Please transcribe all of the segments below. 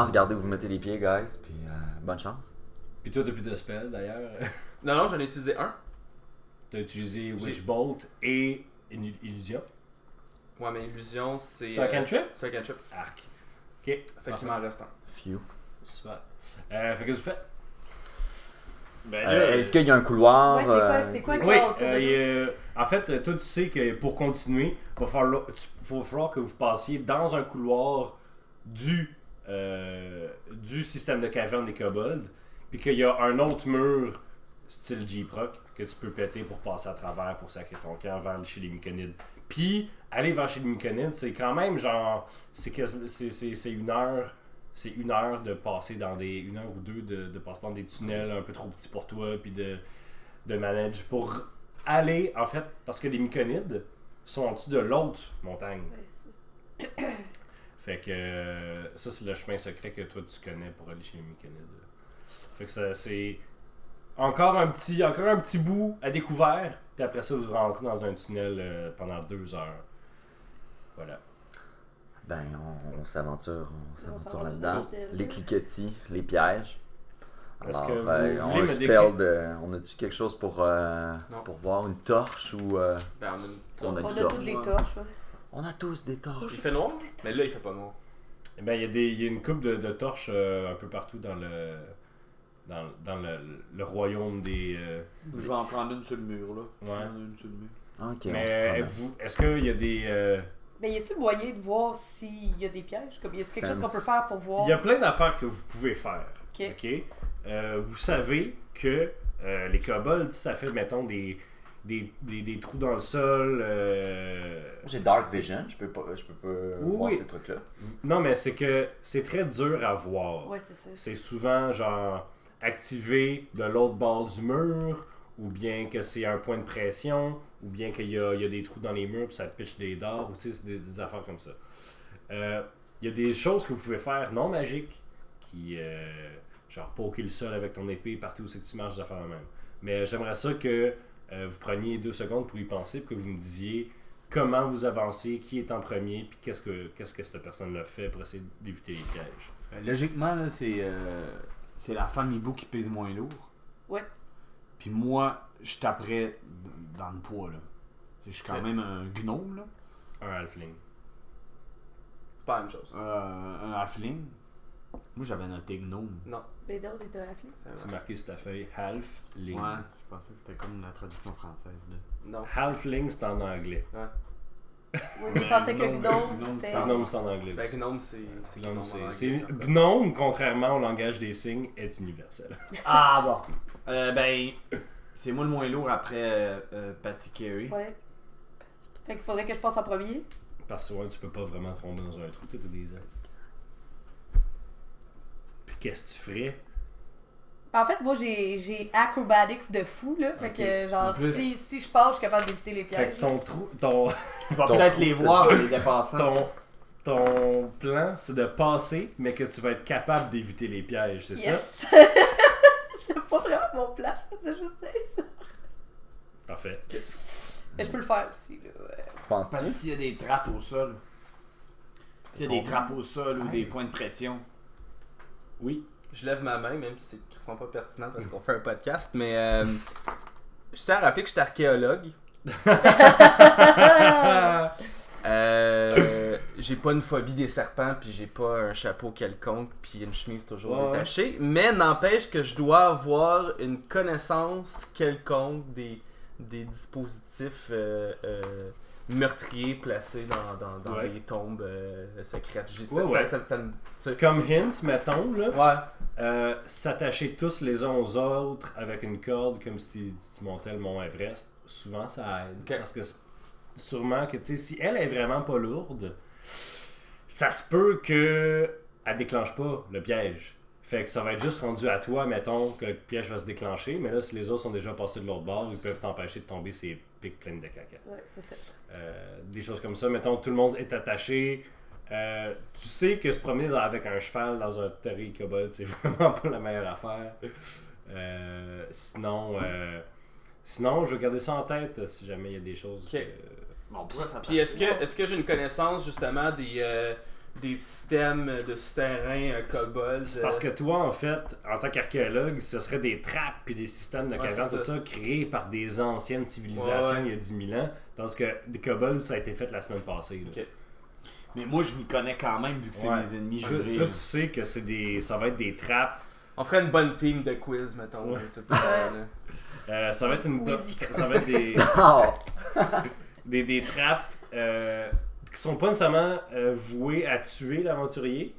regardez où vous mettez les pieds, guys, puis bonne chance. Puis toi, t'as plus de spell d'ailleurs. Non, j'en ai utilisé un. T'as utilisé Witchbolt et Illusion. Ouais, mais illusion, c'est. C'est un cantrip? C'est un cantrip. Arc. Ok. Fait qu'il m'en reste un. Few. Super. Fait que vous faites? Ben Est-ce qu'il y a un couloir? Ouais, c'est quoi le Oui, corps autour de nous? en fait, toi tu sais que pour continuer, il va falloir que vous passiez dans un couloir du système de caverne des kobolds, puis qu'il y a un autre mur style J-Proc que tu peux péter pour passer à travers pour sacrer ton camp vers chez les Myconides. Puis aller vers chez les Myconides, c'est quand même genre c'est une heure. C'est une heure de passer dans une heure ou deux de passer dans des tunnels un peu trop petits pour toi, puis de manage pour aller, en fait, parce que les Myconides sont en dessous de l'autre montagne. Fait que ça, c'est le chemin secret que toi tu connais pour aller chez les Myconides. Fait que ça, c'est encore un petit bout à découvert, puis après ça, vous rentrez dans un tunnel pendant 2 heures. Voilà. Ben, on s'aventure s'aventure là-dedans. dans le Les cliquetis, les pièges. Est-ce Alors, que vous on voulez a me spell décrire? on a-tu quelque chose pour voir une torche ou... Ben, on a On une a torche. toutes les torches. Ouais. On a tous des torches. Il fait noir, mais là, il fait pas noir. Eh ben, il y a une coupe de torches un peu partout dans le royaume des... Je vais en prendre une sur le mur, là. Ouais. Je vais en prendre une sur le mur. Ok, on se Mais promène. est-ce qu'il y a des... Mais y a-tu moyen de voir s'il y a des pièges? Comme, y a quelque chose qu'on peut faire pour voir? Il y a plein d'affaires que vous pouvez faire. Ok. OK? Vous savez que les kobolds, ça fait, mettons, des trous dans le sol. J'ai Dark Vision, je peux pas voir Oui. ces trucs-là. Non, mais c'est que c'est très dur à voir. Ouais, c'est ça. C'est souvent, genre, activé de l'autre bord du mur, ou bien que c'est un point de pression, ou bien qu'il y a des trous dans les murs puis ça te pitche des dards, ou tu sais, c'est des affaires comme ça. Il y a des choses que vous pouvez faire non magiques, qui, genre, poker le sol avec ton épée partout où c'est que tu marches, des affaires de même. Mais j'aimerais ça que vous preniez 2 secondes pour y penser, puis que vous me disiez comment vous avancez, qui est en premier, puis qu'est-ce que cette personne-là fait pour essayer d'éviter les pièges. Logiquement, là, c'est la femme hibou qui pèse moins lourd. Ouais. Puis moi, je taperais dans le poids, là. Tu sais, je suis quand Ok. même un gnome, là. Un halfling. C'est pas la même chose. Un halfling. Moi, j'avais noté gnome. Non. Mais d'autres, t'es un affli. C'est marqué sur ta feuille halfling. Ouais, je pensais que c'était comme la traduction française, là. Non. Halfling, c'est en anglais. Ouais. Oui, mais il pensait que Gnome, Gnome, Gnome, c'était... c'est Gnome, c'est en anglais. Ben, aussi. gnome, c'est Gnome, gnome en c'est anglais. gnome, contrairement au langage des signes, est universel. Ah, bon. Ben, c'est moi le moins lourd après Patty Carey. Ouais. Fait qu'il faudrait que je passe en premier. Parce que ouais, tu peux pas vraiment tomber dans un trou, t'as des ailes. Puis qu'est-ce que tu ferais? En fait, moi, j'ai acrobatics de fou, là. Fait Ok. que, genre, En plus- si je passe, je suis capable d'éviter les Fait pièges. que ton trou, ton Tu vas Ton peut-être trou, les c'est voir, ça. les dépassants. ton plan, c'est de passer, mais que tu vas être capable d'éviter les pièges, c'est ça? Yes! C'est pas vraiment mon plan, c'est juste ça. Parfait. Mais je peux le faire aussi, là. Ouais. Tu penses-tu? Parce que s'il y a des trappes au sol. S'il y a des trappes au sol ou des points de pression. Oui. Je lève ma main, même si c'est vraiment pas pertinent parce qu'on fait un podcast, mais je tiens à rappeler que je suis archéologue. J'ai pas une phobie des serpents, puis j'ai pas un chapeau quelconque, puis une chemise toujours Ouais. détachée, mais n'empêche que je dois avoir une connaissance quelconque des dispositifs meurtriers placés dans Ouais. des tombes secrètes. Ouais, ouais. Comme hint, mettons, là. Ouais. S'attacher tous les uns aux autres avec une corde comme si tu montais le mont Everest, souvent ça aide. Ok. Parce que sûrement que, tu sais, si elle est vraiment pas lourde, ça se peut que elle déclenche pas le piège. Fait que ça va être juste rendu à toi, mettons, que le piège va se déclencher, mais là, si les autres sont déjà passés de l'autre bord, ils peuvent t'empêcher de tomber ces pics pleines de caca. Ouais, c'est ça. Des choses comme ça. Mettons, tout le monde est attaché. Tu sais que se promener avec un cheval dans un terrier kobold, c'est vraiment pas la meilleure affaire. Sinon, je vais garder ça en tête si jamais il y a des choses. Ok. que- Bon, pourquoi ça Puis est-ce que j'ai une connaissance justement des systèmes de souterrains kobolds. C'est parce que toi, en fait, en tant qu'archéologue, ce serait des trappes puis des systèmes de cavernes, c'est tout ça, créés par des anciennes civilisations Ouais. il y a 10 000 ans, tandis que des kobolds, ça a été fait la semaine passée. Là. Ok. Mais moi, je m'y connais quand même, vu que c'est Ouais. mes ennemis Ça, jurés. tu sais que ça va être des trappes. On ferait une bonne team de quiz, mettons. Ouais. Tout le temps, là. Ça va être une Quizy. ça va être des, Oh! des trappes qui sont pas nécessairement vouées à tuer l'aventurier,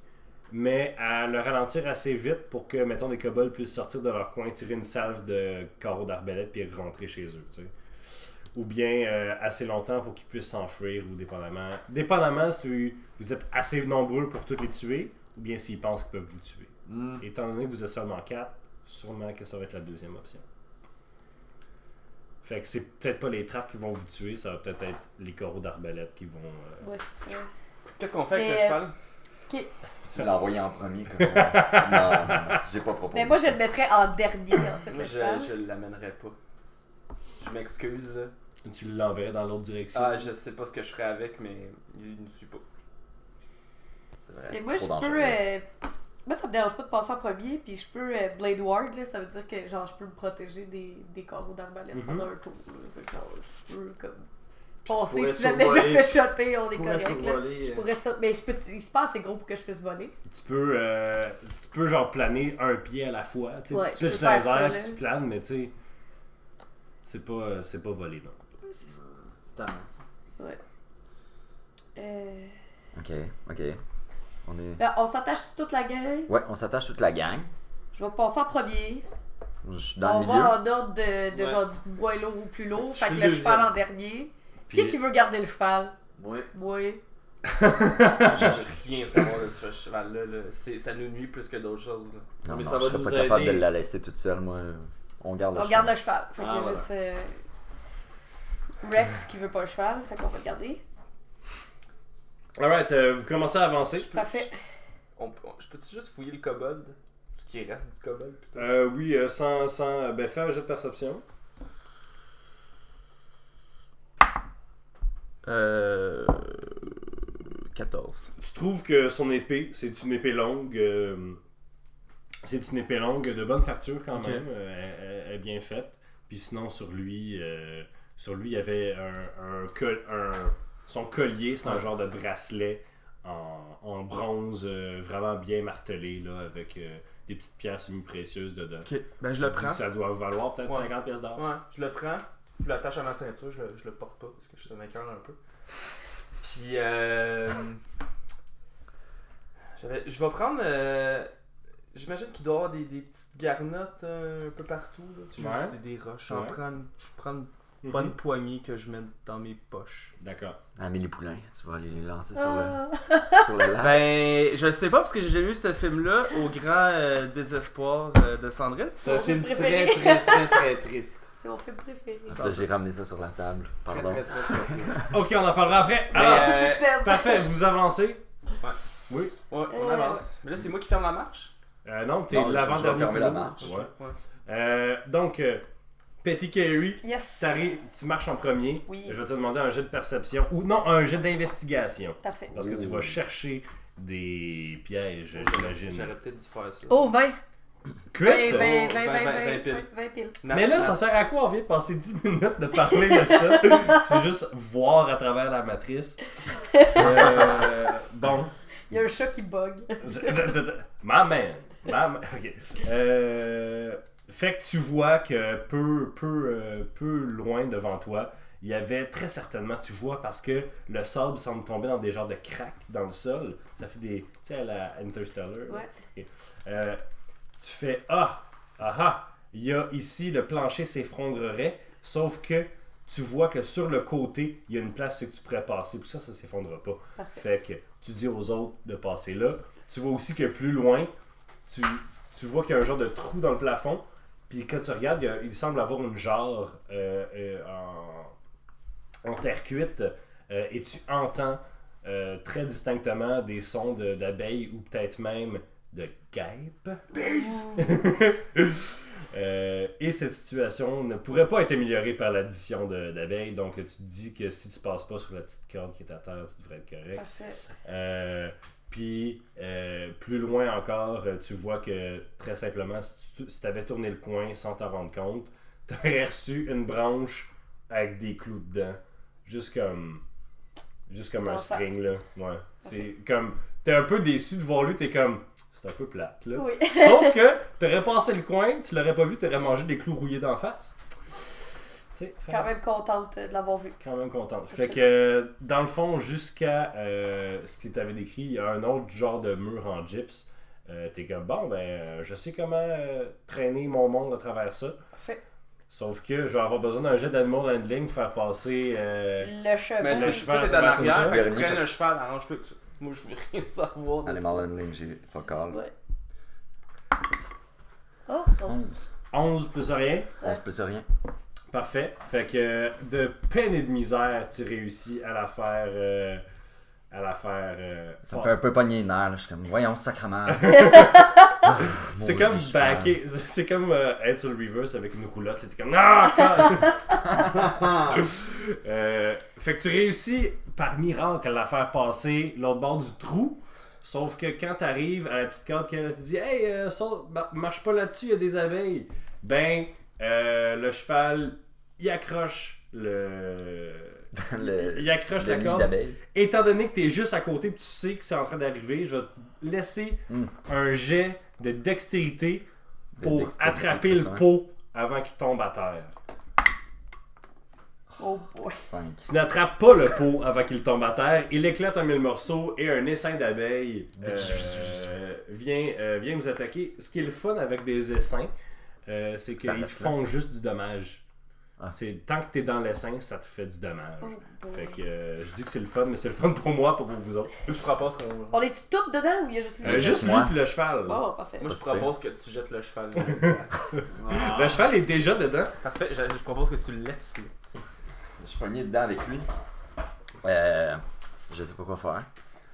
mais à le ralentir assez vite pour que, mettons, des kobolds puissent sortir de leur coin, tirer une salve de carreaux d'arbalète puis rentrer chez eux, tu sais. Ou bien assez longtemps pour qu'ils puissent s'enfuir, ou dépendamment si vous êtes assez nombreux pour tous les tuer, ou bien s'ils pensent qu'ils peuvent vous tuer. Étant donné que vous êtes seulement 4, sûrement que ça va être la deuxième option. Fait que c'est peut-être pas les trappes qui vont vous tuer, ça va peut-être être les coraux d'arbalète qui vont... Ouais, c'est ça. Qu'est-ce qu'on fait avec Mais, le cheval? Ok. Tu l'as envoyé en premier. Comme... non, j'ai pas proposé. Mais moi, je le mettrais en dernier, en fait, Moi, le cheval. je l'amènerais pas. Je m'excuse, là. Tu l'enverrais dans l'autre direction. Ah, je sais pas ce que je ferais avec, mais il ne suit pas. C'est vrai. Mais moi, trop je dangereux. peux. Moi, ça me dérange pas de passer en premier, puis je peux Blade Ward, là, ça veut dire que genre je peux me protéger des carreaux d'arbalète Mhm. pendant un tour. Là. Fait que, genre, je peux comme tu passer pourrais si jamais je me survoler- fais shotter, on est Tu pourrais correct. Là. survoler, Je pourrais ça, mais il se passe assez gros pour que je puisse voler. Tu peux genre planer un pied à la fois. Tu sais, Ouais, tu je pitches peux dans les faire ça, airs là. puis tu planes, mais tu sais, c'est pas volé, non. C'est ça. C'est tellement ça. Ouais. Ok. On est... Ben, on s'attache sur toute la gang. Ouais, on s'attache toute la gang. Je vais passer en premier. Je suis dans On le milieu. va en ordre de Ouais. genre du moins lourd au plus lourd. Je Fait que suis le le cheval deuxième. en dernier. Puis- Qui veut garder le cheval? Ouais. Moi. Je veux rien savoir de ce cheval-là. Là. Ça nous nuit plus que d'autres choses. Là. Non, Mais non, ça je va serais nous pas capable de aider. la laisser toute seule, moi. On garde le On cheval. garde le cheval. Fait qu'il y a voilà. juste Rex qui veut pas le cheval. Fait qu'on va le garder. Alright, vous commencez à avancer. Parfait. Je peux-tu juste fouiller le kobold? Ce qui reste du kobold, plutôt. Oui, sans ben, faire un jet de perception. 14. Tu trouves que son épée, c'est une épée longue. C'est une épée longue de bonne facture quand Ok. même. Elle est bien faite. Puis sinon, sur lui, il y avait son collier, c'est un genre de bracelet en bronze vraiment bien martelé, là, avec des petites pierres semi-précieuses dedans. Ok, ben je le prends. Ça doit valoir peut-être Ouais. 50 pièces d'or. Ouais, je le prends. Je l'attache à ma ceinture. Je le porte pas parce que je suis un un peu. Puis, je vais prendre. J'imagine qu'il doit y avoir des petites garnottes un peu partout. Là. Tu sais, Ouais. juste des roches. Ouais. Je prends une Mhm. bonne poignée que je mets dans mes poches. D'accord. Amélie Poulain, tu vas aller les lancer Ah. sur le lac. Ben, je sais pas parce que j'ai jamais vu ce film-là au grand désespoir de Sandrine. C'est un Mon film film très, préféré. très triste. C'est mon film préféré. Là, j'ai ramené ça sur la table. Très, Pardon. très, très, très triste. Ok, on en parlera après. Mais, Alors, Toutes les semaines. parfait, vous avancez. Ouais. Oui. Ouais, on avance. Mais là, c'est moi qui ferme la marche. Non, t'es Non, je vais l'avant-dernier. fermer la couloir. marche. Ouais. Ouais. Donc, Petty Carey, Yes. tu marches en premier. Oui. Je vais te demander un jet de perception. Ou non, un jet d'investigation. Parfait. Parce que tu vas chercher des pièges, j'imagine. J'aurais peut-être dû faire ça. Oh, 20. Crit! 20 20 piles. 20 piles. Mais là, ça sert à quoi? On vient de passer 10 minutes de parler de ça. Tu veux juste voir à travers la matrice. Bon. Il y a un chat qui bug. My man. Ok. Fait que tu vois que peu loin devant toi, il y avait très certainement, tu vois, parce que le sable semble tomber dans des genres de cracks dans le sol. Ça fait des. Tu sais, à la Interstellar. Ouais. Ok. Tu fais il y a ici le plancher s'effondrerait, sauf que tu vois que sur le côté, il y a une place que tu pourrais passer, puis ça s'effondrera pas. Parfait. Fait que tu dis aux autres de passer là. Tu vois aussi que plus loin, tu vois qu'il y a un genre de trou dans le plafond, puis quand tu regardes, il semble avoir une jarre en terre cuite, et tu entends très distinctement des sons d'abeilles ou peut-être même de guêpes. Et cette situation ne pourrait pas être améliorée par l'addition d'abeilles, donc tu te dis que si tu passes pas sur la petite corde qui est à terre, tu devrais être correct. Parfait. Puis plus loin encore, tu vois que très simplement, si tu avais tourné le coin sans t'en rendre compte, tu aurais reçu une branche avec des clous dedans. Juste comme un spring là. Ouais. C'est comme. T'es un peu déçu de voir lui, t'es comme. C'est un peu plate là. Oui. Sauf que t'aurais passé le coin, tu l'aurais pas vu, t'aurais mangé des clous rouillés d'en face. Quand même contente de l'avoir vu. Quand même contente. Fait que dans le fond, jusqu'à ce qu'il t'avait décrit, il y a un autre genre de mur en gyps. T'es comme bon, ben je sais comment traîner mon monde à travers ça. Parfait. Sauf que je vais avoir besoin d'un jet d'animal handling pour faire passer. Le cheval. Mais le c'est cheval tout est en vers arrière, ça. fait que tu traînes un cheval, arrange-toi avec ça. Moi, je veux rien savoir. de Animal ça. handling, j'ai pas call. Ouais. Oh, 11. 11 plus rien. 11 plus rien. Parfait. Fait que de peine et de misère, tu réussis à la faire. Ça me fait un peu pogner les nerfs, là. Je suis comme, voyons, sacrement. C'est Maudit comme cheval. backer, c'est comme être sur le reverse avec une roulotte, là, t'es comme ah! Fait que tu réussis par miracle à la faire passer l'autre bord du trou, sauf que quand t'arrives à la petite corde qu'elle te dit hey, marche pas là-dessus, il y a des abeilles. Ben, le cheval, il accroche il accroche la nid corde. d'abeilles. Étant donné que tu es juste à côté et tu sais que c'est en train d'arriver, je vais te laisser un jet de dextérité pour attraper le pot avant qu'il tombe à terre. oh boy. 5. Tu n'attrapes pas le pot avant qu'il tombe à terre, il éclate en 1000 morceaux et un essaim d'abeilles vient vous attaquer. Ce qui est le fun avec des essaims, c'est Ça qu'ils reste font juste du dommage. Ah. C'est, tant que tu es dans l'essaim, ça te fait du dommage. Oh boy. Fait que je dis que c'est le fun, mais c'est le fun pour moi, pas pour vous autres. Je propose qu'on. On est-tu toutes dedans ou il y a juste lui? Juste lui Moi. puis le cheval. Bon, parfait. Moi, je Pas propose que tu jettes le cheval. Le cheval est déjà dedans. Parfait, je propose que tu le laisses. Là. Je suis pogné dedans avec lui. Je sais pas quoi faire.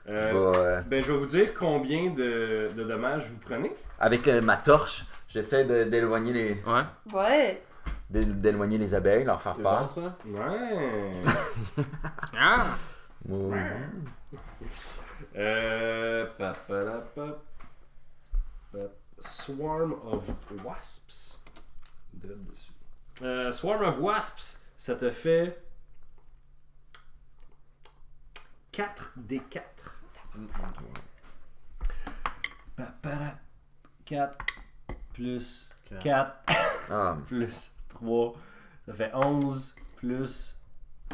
Je vais, Je vais vous dire combien de dommages vous prenez. avec ma torche, j'essaie d'éloigner les Ouais. Ouais. d'éloigner les abeilles, leur faire C'est peur. bon, ça? Ouais. Ah! Maudit. Papalapap. Swarm of Wasps. Direct dessus. Swarm of Wasps, ça te fait 4d4. 4 plus 4 Ah, plus 3, ça fait 11 plus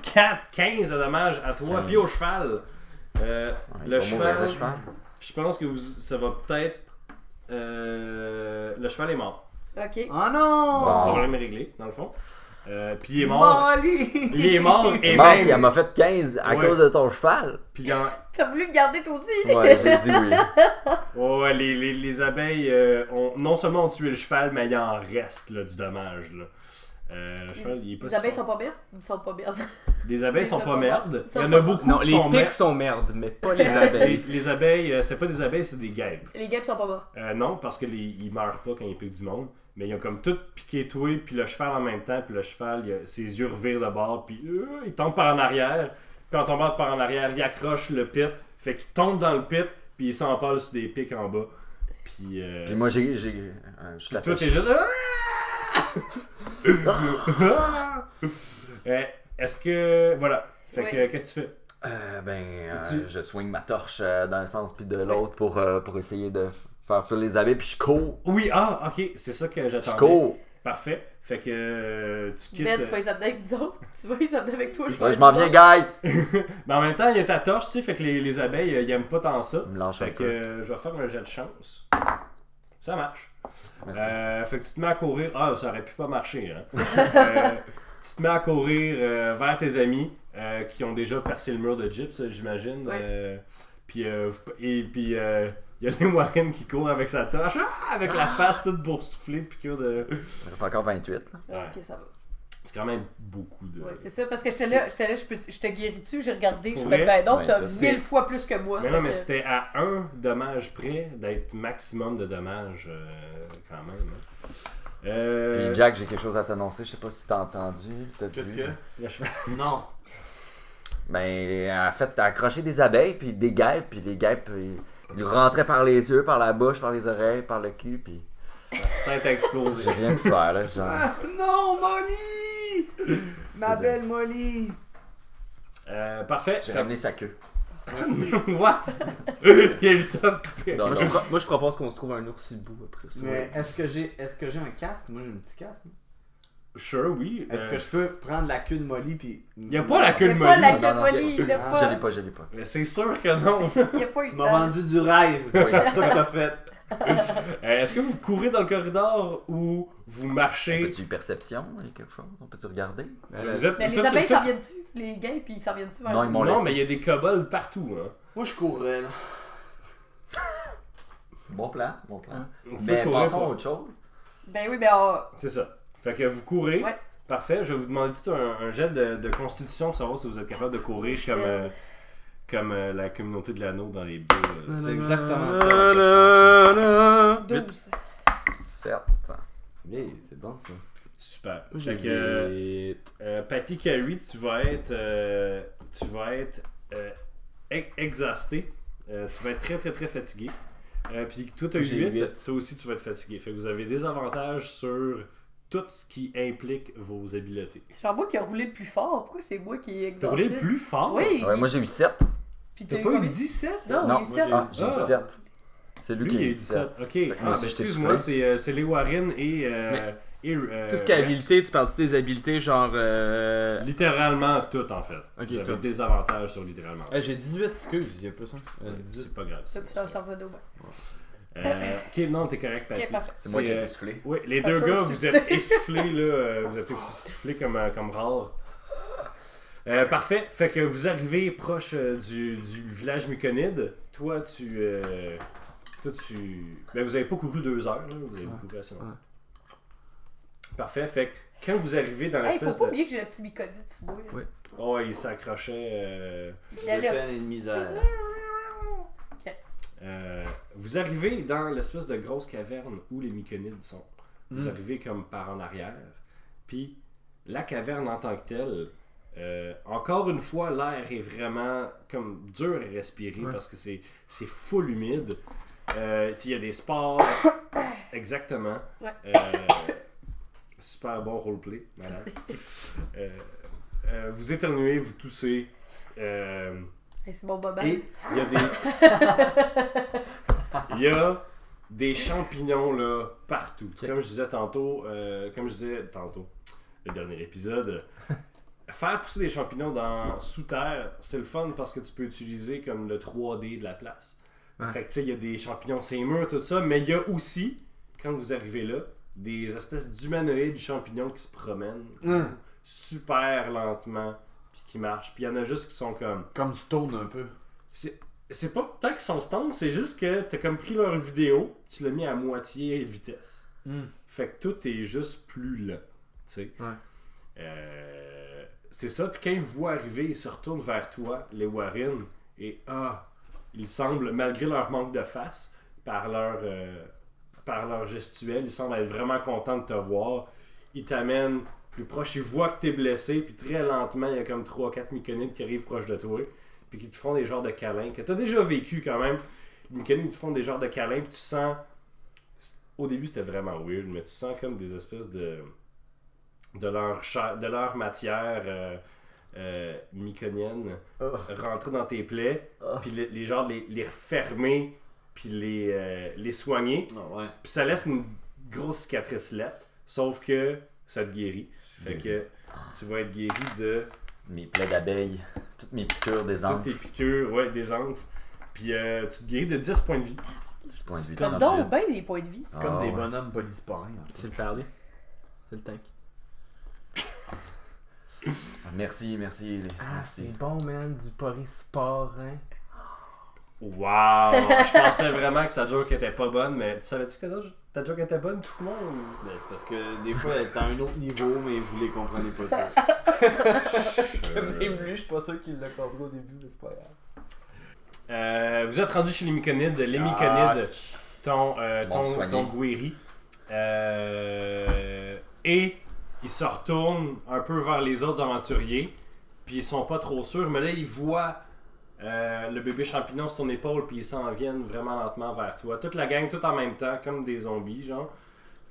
4, 15 de dommages à toi, 15. puis au cheval. il Le va mourir, cheval, le cheval. je pense que ça va peut-être. Le cheval est mort. Ok. Oh non! Bon. Le problème est réglé, dans le fond. Puis il est mort. Molly! Il est mort et Mort, même. puis elle m'a fait 15 à Ouais. cause de ton cheval. Puis T'as voulu le garder toi aussi? Ouais, j'ai dit oui. ouais, les abeilles non seulement ont tué le cheval, mais il en reste là, du dommage. Là. Le cheval, il est pas Les si abeilles fort. sont pas bien? Ils sont pas bien. Les abeilles sont pas merdes. Sont Il y en pas a morts. beaucoup Non, qui les sont pics merdes. sont merdes, mais pas les Les, abeilles. les abeilles, c'est pas des abeilles, c'est des guêpes. Les guêpes sont pas morts. Non, parce que ils meurent pas quand ils piquent du monde. Mais ils ont comme tout piqué toi, puis le cheval en même temps, puis le cheval, ses yeux revirent de bord, puis il tombe par en arrière. Puis en tombant par en arrière, il accroche le pit, fait qu'il tombe dans le pit, puis il s'empale sur des pics en bas. Puis, Puis moi, je suis toi, attaché. t'es juste. Est-ce que. Voilà. Fait que, Oui. qu'est-ce que tu fais? Tu- Je swing ma torche d'un sens puis de l'autre pour essayer de faire fuir les abeilles, puis je cours. Oui, ok, c'est ça que Je j'attendais. cours. Parfait. Fait que tu quittes. Ben, tu vas les amener avec nous autres. Tu vas les amener avec toi. vais Ouais, avec je m'en nous viens, autres. guys! Mais en même temps, il y a ta torche, tu sais, fait que les abeilles, ils aiment pas tant ça. Me lâche un Fait que peu. je vais faire un jet de chance. Ça marche. Merci. Fait que tu te mets à courir. Ah, ça aurait pu pas marcher, hein. Tu te mets à courir vers tes amis qui ont déjà percé le mur de gyps, j'imagine. Ouais. Puis il y a les Warren qui court avec sa torche, avec la face toute boursouflée de piqûre de. Il reste encore 28. Là. Ouais. Ok, ça va. C'est quand même beaucoup de. Ouais, c'est ça, parce que j'étais là, je te guéris dessus, j'ai regardé, Pour je fais, vrai? ben non, Ouais, t'as ça, 1000 fois plus que moi. Mais fait non, mais que- c'était à un dommage près d'être maximum de dommages quand même. Hein. Puis Jack, j'ai quelque chose à t'annoncer. Je sais pas si t'as entendu. T'as Qu'est-ce vu. que? Le cheval. Non. Ben, en fait, t'as accroché des abeilles, puis des guêpes, puis les guêpes, Il rentrait par les yeux, par la bouche, par les oreilles, par le cul, puis Tête à exploser. j'ai rien pu faire, là. Genre... Non, Molly! Ma Vas-y. belle Molly! Parfait. J'ai ramené sa queue. What? Il y a eu le temps de couper. Non, Moi, je propose qu'on se trouve un oursibou après ça. Mais est-ce que j'ai un casque? Moi, j'ai un petit casque. Sure, oui. Est-ce que je peux prendre la queue de Molly puis... Y a pas la queue Il de y a pas Molly. la Non, queue de non, Molly, il l'a Ah, pas. Je l'ai pas. Mais c'est sûr que non. Il y a pas eu Tu le m'as temps. vendu du rêve. C'est ça que t'as fait. Est-ce que vous courez dans le corridor ou vous On marchez? peut-tu perception, il y a quelque chose? On peut-tu regarder? Vous êtes Mais les tout- abeilles tout- s'en viennent-tu? Les gays, puis ils s'en viennent-tu vers Non, ils nous? m'ont Non, laissé. mais il y a des kobolds partout. Hein. Moi, je courrais, là. Bon plan, bon plan. Vous pouvez Mais courir passons à pour- autre chose. Ben oui, ben on... C'est ça. Fait que vous courez. Ouais. Parfait. Je vais vous demander tout un jet de constitution pour savoir si vous êtes capable de courir comme la communauté de l'anneau dans les baies. C'est exactement ça. 12. 7. Mais c'est bon, ça. Super. J'ai Fait que, Patty Carey, tu vas être exhausté. Tu vas être très très très fatigué. Puis toi tu as J'ai 8, huit. toi aussi tu vas être fatigué. Fait que vous avez des avantages sur tout ce qui implique vos habiletés. C'est genre moi qui a roulé le plus fort. Pourquoi c'est moi qui ai Tu as exhausté? roulé plus fort? Oui. Ouais, moi j'ai eu 7. Puis T'as eu pas eu combien? 17? Non, Non, il y a eu 7. Ah, j'ai eu Ah. 7. C'est lui Lui qui il a a eu eu 17. 17. Ok. que moi Ah, aussi, ben, je t'ai excuse-moi, soufflé. c'est les Warren et Tout ce qui est habilité, tu parles-tu des habiletés genre. littéralement tout en fait. Ok, vous avez tout. des avantages sur littéralement. J'ai 18, excuse, il y a plus un. 18. C'est pas grave. Ça va d'eau. Ok, non, t'es correct, Patty. Ok, parfait. C'est moi qui ai été euh, soufflé. Oui, les Un deux peu gars, aussi. vous êtes essoufflés, là. Vous êtes essoufflés comme rare. Parfait. Fait que vous arrivez proche du village Myconide. Toi, ben, vous avez pas couru 2 heures, là. Vous avez couru assez longtemps. Parfait. Fait que quand vous arrivez dans Hey, faut l'espèce pas de. oublier que j'ai le petit biconite sur moi. Ouais. Oh, il s'accrochait. Il a De l'air. peine et de misère. Vous arrivez dans l'espèce de grosse caverne où les Myconides sont. Vous Mm. arrivez comme par en arrière. Puis la caverne en tant que telle, encore une fois, l'air est vraiment comme dur à respirer Ouais. parce que c'est full humide. Il y a des spores. Exactement. Ouais. Super bon roleplay. Malade. Vous éternuez, vous toussez. Hey, c'est bon, Boba. Et il y a des. Il y a des champignons là partout. Comme je disais tantôt, le dernier épisode, faire pousser des champignons sous terre, c'est le fun parce que tu peux utiliser comme le 3D de la place. Ouais. Fait que tu sais, il y a des champignons, c'est mûr, tout ça, mais il y a aussi, quand vous arrivez là, des espèces d'humanoïdes champignons qui se promènent super lentement puis qui marchent. Puis il y en a juste qui sont comme. Comme Stone un peu. C'est pas tant qu'ils sont stands, c'est juste que t'as comme pris leur vidéo, tu l'as mis à moitié vitesse. Fait que tout est juste plus lent. Tu sais. Ouais. C'est ça, puis quand ils vous voient arriver, ils se retournent vers toi, les Warren, et ils semblent, malgré leur manque de face, par leur gestuelle, ils semblent être vraiment contents de te voir. Ils t'amènent plus proche, ils voient que t'es blessé, puis très lentement, il y a comme 3-4 Myconides qui arrivent proche de toi, puis qui te font des genres de câlins, que t'as déjà vécu quand même. Les Myconides te font des genres de câlins, puis tu sens... Au début, c'était vraiment weird, mais tu sens comme des espèces de leur matière myconienne rentrer dans tes plaies, puis les genres les refermer, puis les soigner. Oh, ouais. Puis ça laisse une grosse cicatrice lettre, sauf que ça te guérit. Fait que tu vas être guéri de Mes plaies d'abeilles, toutes mes piqûres des toutes amphes. tes piqûres, ouais, des amphes. Puis tu te guéris de 10 points de vie. 10 points de vue. T'as 38. donc bien des points de vie. C'est comme Ah, des ouais. bonhommes polysporins. C'est le parler. C'est le tank. Merci. Ah, Merci. c'est bon, man. Du polysporin. Wow! Je pensais vraiment que sa joke était pas bonne, mais tu savais-tu que ta joke était bonne, Simon? Ben, c'est parce que des fois, elle est à un autre niveau, mais vous les comprenez pas tous. Même lui, je suis pas sûr qu'il l'a compris au début, mais c'est pas grave. Vous êtes rendu chez les Myconides. Les Ah, Myconides t'ont soigné. guéri. Et ils se retournent un peu vers les autres aventuriers. Puis ils sont pas trop sûrs, mais là ils voient Le bébé champignon sur ton épaule, puis ils s'en viennent vraiment lentement vers toi. Toute la gang, tout en même temps, comme des zombies, genre.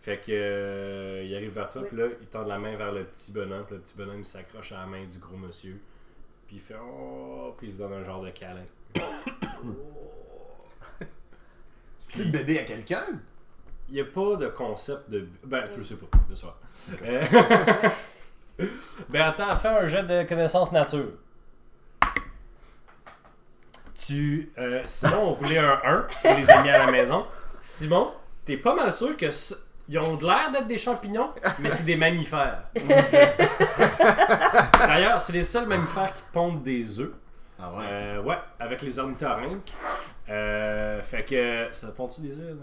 Fait que il arrive vers toi, puis là, il tend la main vers le petit bonhomme, puis le petit bonhomme il s'accroche à la main du gros monsieur. Puis il fait oh, puis il se donne un genre de câlin. Tu le bébé à quelqu'un? Il n'y a pas de concept de. Ben, je sais pas, de ça. Ben, attends, fais un jet de connaissance nature. Simon, on roulait un 1 pour les amis à la maison. Simon, t'es pas mal sûr que ils ont de l'air d'être des champignons, mais c'est des mammifères. D'ailleurs, c'est les seuls mammifères qui pondent des œufs. Ah ouais? Ouais, avec les ornithorynques. Fait que. Ça pond-tu des œufs?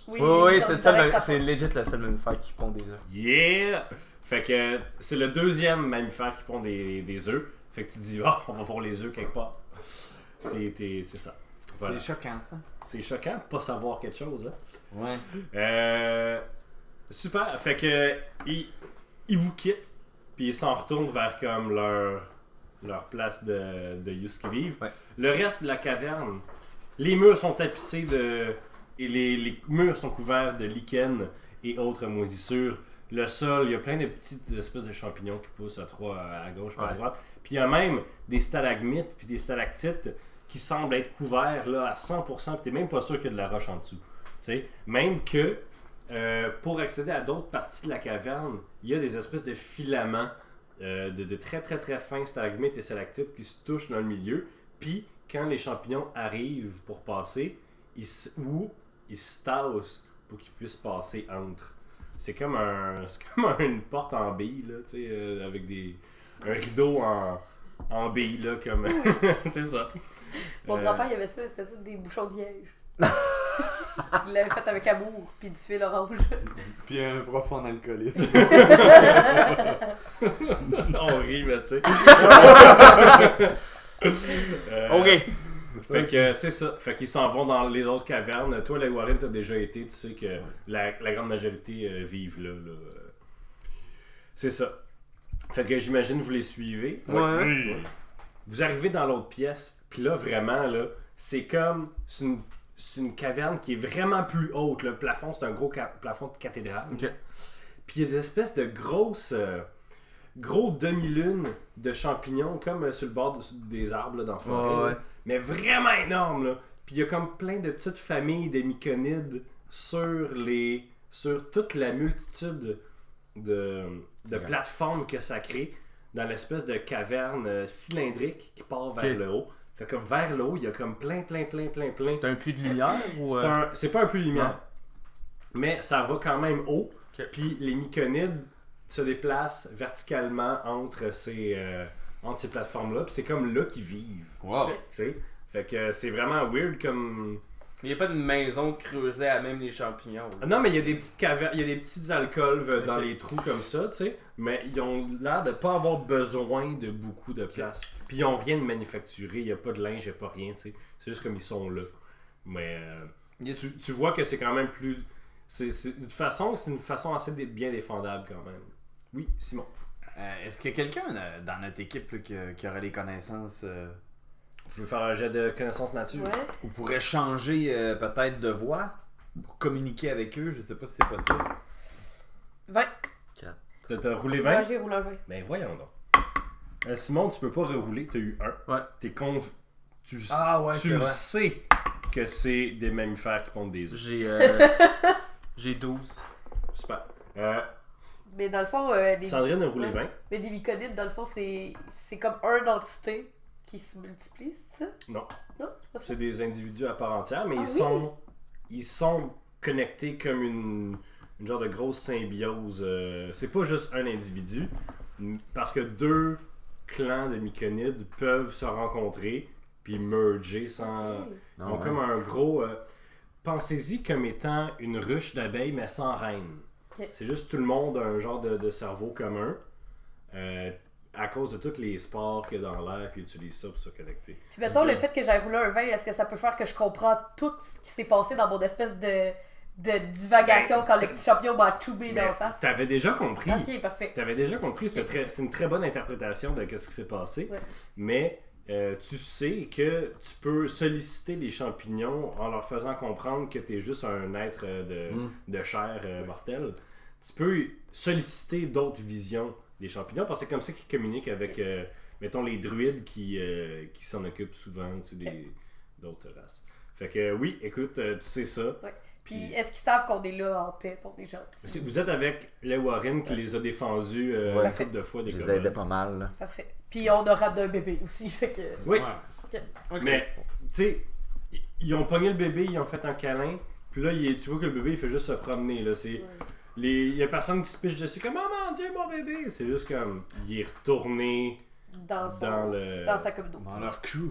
Oui, c'est legit le seul mammifère qui pond des œufs. Yeah! Fait que c'est le deuxième mammifère qui pond des œufs. Fait que tu dis, on va voir les œufs quelque part. C'est ça. Voilà. C'est choquant ça. C'est choquant de pas savoir quelque chose, hein? Ouais. Super. Fait que ils vous quittent, puis ils s'en retournent vers comme leur place de use qui vivent. Ouais. Le reste de la caverne, les murs sont tapissés et les murs sont couverts de lichen et autres moisissures. Le sol, il y a plein de petites espèces de champignons qui poussent à gauche et à droite. Puis il y a même des stalagmites puis des stalactites qui semblent être couverts là, à 100%, puis t'es même pas sûr qu'il y a de la roche en dessous. T'sais? Même que pour accéder à d'autres parties de la caverne, il y a des espèces de filaments de très très très fins stalagmites et stalactites qui se touchent dans le milieu. Puis quand les champignons arrivent pour passer, ils se tassent pour qu'ils puissent passer entre. C'est comme une porte en bille, là, avec un rideau en bille, là, comme. C'est ça. Mon grand-père, il avait ça, c'était tout des bouchons de liège. Il l'avait fait avec amour, puis du fil orange. Puis un profond alcoolisme. On rit, mais tu sais. Ok. Fait que c'est ça. Fait qu'ils s'en vont dans les autres cavernes. Toi, les Warren, t'as déjà été. Tu sais que la grande majorité vivent là. C'est ça. Fait que j'imagine que vous les suivez. Ouais. Vous arrivez dans l'autre pièce. Puis là, vraiment, là, c'est comme... C'est une caverne qui est vraiment plus haute. Le plafond, c'est un gros plafond de cathédrale. Ok. Puis il y a des espèces de gros demi-lunes de champignons, comme sur le bord des arbres là, dans la forêt. Ouais. Mais vraiment énorme, là. Puis il y a comme plein de petites familles de myconides sur toute la multitude de plateformes que ça crée dans l'espèce de caverne cylindrique qui part vers le haut. Fait comme vers le haut, il y a comme plein. C'est un puits de lumière ou. C'est pas un puits de lumière. Non. Mais ça va quand même haut. Ok. Puis les myconides se déplacent verticalement entre ces plateformes-là. Puis c'est comme là qu'ils vivent. Wow. Tu sais? Fait que c'est vraiment weird comme. Il n'y a pas de maison creusée à même les champignons. Non, mais il y a des petites cavernes, il y a des petites alcôves dans les trous comme ça, tu sais. Mais ils ont l'air de pas avoir besoin de beaucoup de place. Puis ils ont rien de manufacturé, il n'y a pas de linge, il n'y a pas rien, tu sais. C'est juste comme ils sont là. Mais tu vois que c'est quand même plus. C'est une façon assez bien défendable quand même. Oui, Simon. Est-ce qu'il y a quelqu'un dans notre équipe là, qui aurait des connaissances Vous voulez faire un jet de connaissance nature? Ouais. ou pourrait changer peut-être de voix pour communiquer avec eux? Je sais pas si c'est possible. 20. T'as roulé 20? Moi, j'ai roulé un 20. Ben voyons donc. Simon, tu peux pas rerouler, t'as eu 1. Ouais. Tu c'est le vrai. sais que c'est des mammifères qui pondent des œufs. J'ai 12. Super. Mais dans le fond, Sandrine a roulé 20. mais des myconides, dans le fond, c'est comme une entité qui se multiplie, c'est ça? Non. Non, c'est pas ça. C'est des individus à part entière, mais Ah ils sont connectés comme une genre de grosse symbiose. C'est pas juste un individu, parce que 2 clans de myconides peuvent se rencontrer puis merger sans... Ok. Ils ont comme un gros... pensez-y comme étant une ruche d'abeilles, mais sans reine. Ok. C'est juste tout le monde a un genre de cerveau commun. À cause de tous les spores qu'il y a dans l'air, puis ils utilisent ça pour se connecter. Puis mettons, le fait que j'ai roulé un 20, est-ce que ça peut faire que je comprends tout ce qui s'est passé dans mon espèce de divagation quand le petit champignon m'a toubé dans la face? T'avais déjà compris. Ok, parfait. T'avais déjà compris. C'est une très bonne interprétation de ce qui s'est passé. Ouais. Mais tu sais que tu peux solliciter les champignons en leur faisant comprendre que tu es juste un être de chair mortelle. Tu peux solliciter d'autres visions des champignons parce que c'est comme ça qu'ils communiquent avec, mettons, les druides qui s'en occupent souvent, tu sais, d'autres races. Fait que oui, écoute, tu sais ça. Ouais. Puis est-ce qu'ils savent qu'on est là en paix pour des gentils? Vous êtes avec les Warren qui les a défendus une couple de fois des Je les kobolds. aidais pas mal. Là. Parfait. Puis on a ramené un bébé aussi, fait que... Oui, Ouais. Ok. mais tu sais, ils ont pogné le bébé, ils ont fait un câlin, puis là, tu vois que le bébé, il fait juste se promener. Là. Il y a personne qui se piche dessus comme « Oh mon Dieu, mon bébé! » C'est juste comme, il est retourné Dans sa communauté. Dans leur crew.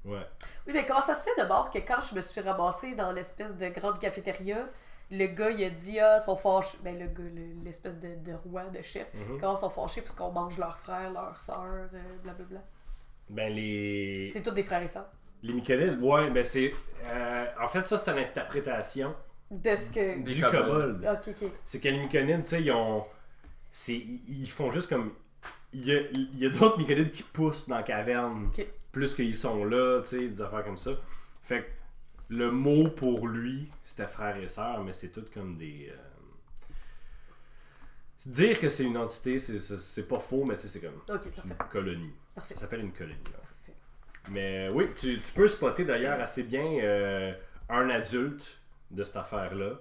Ouais. Oui, mais comment ça se fait d'abord que quand je me suis ramassée dans l'espèce de grande cafétéria, le gars il a dit ils sont fâchés, ben le gars, l'espèce de roi, de chef, comment ils sont fâchés parce qu'on mange leurs frères, leurs sœurs, blablabla. Ben les... C'est tous des frères et sœurs. Les myconides, ouais, ben c'est... en fait, ça, c'est une interprétation De ce que... du kobolds. kobold. Ok. C'est que les myconides, tu sais, ils font juste comme... Il y a d'autres myconides qui poussent dans la caverne. Ok. Plus qu'ils sont là, tu sais, des affaires comme ça. Fait que le mot pour lui, c'était frère et sœur, mais c'est tout comme des... Dire que c'est une entité, c'est pas faux, mais tu sais, c'est comme Ok, c'est une parfait. colonie. Parfait. Ça s'appelle une colonie, en fait. Mais oui, tu peux spotter d'ailleurs assez bien un adulte de cette affaire-là,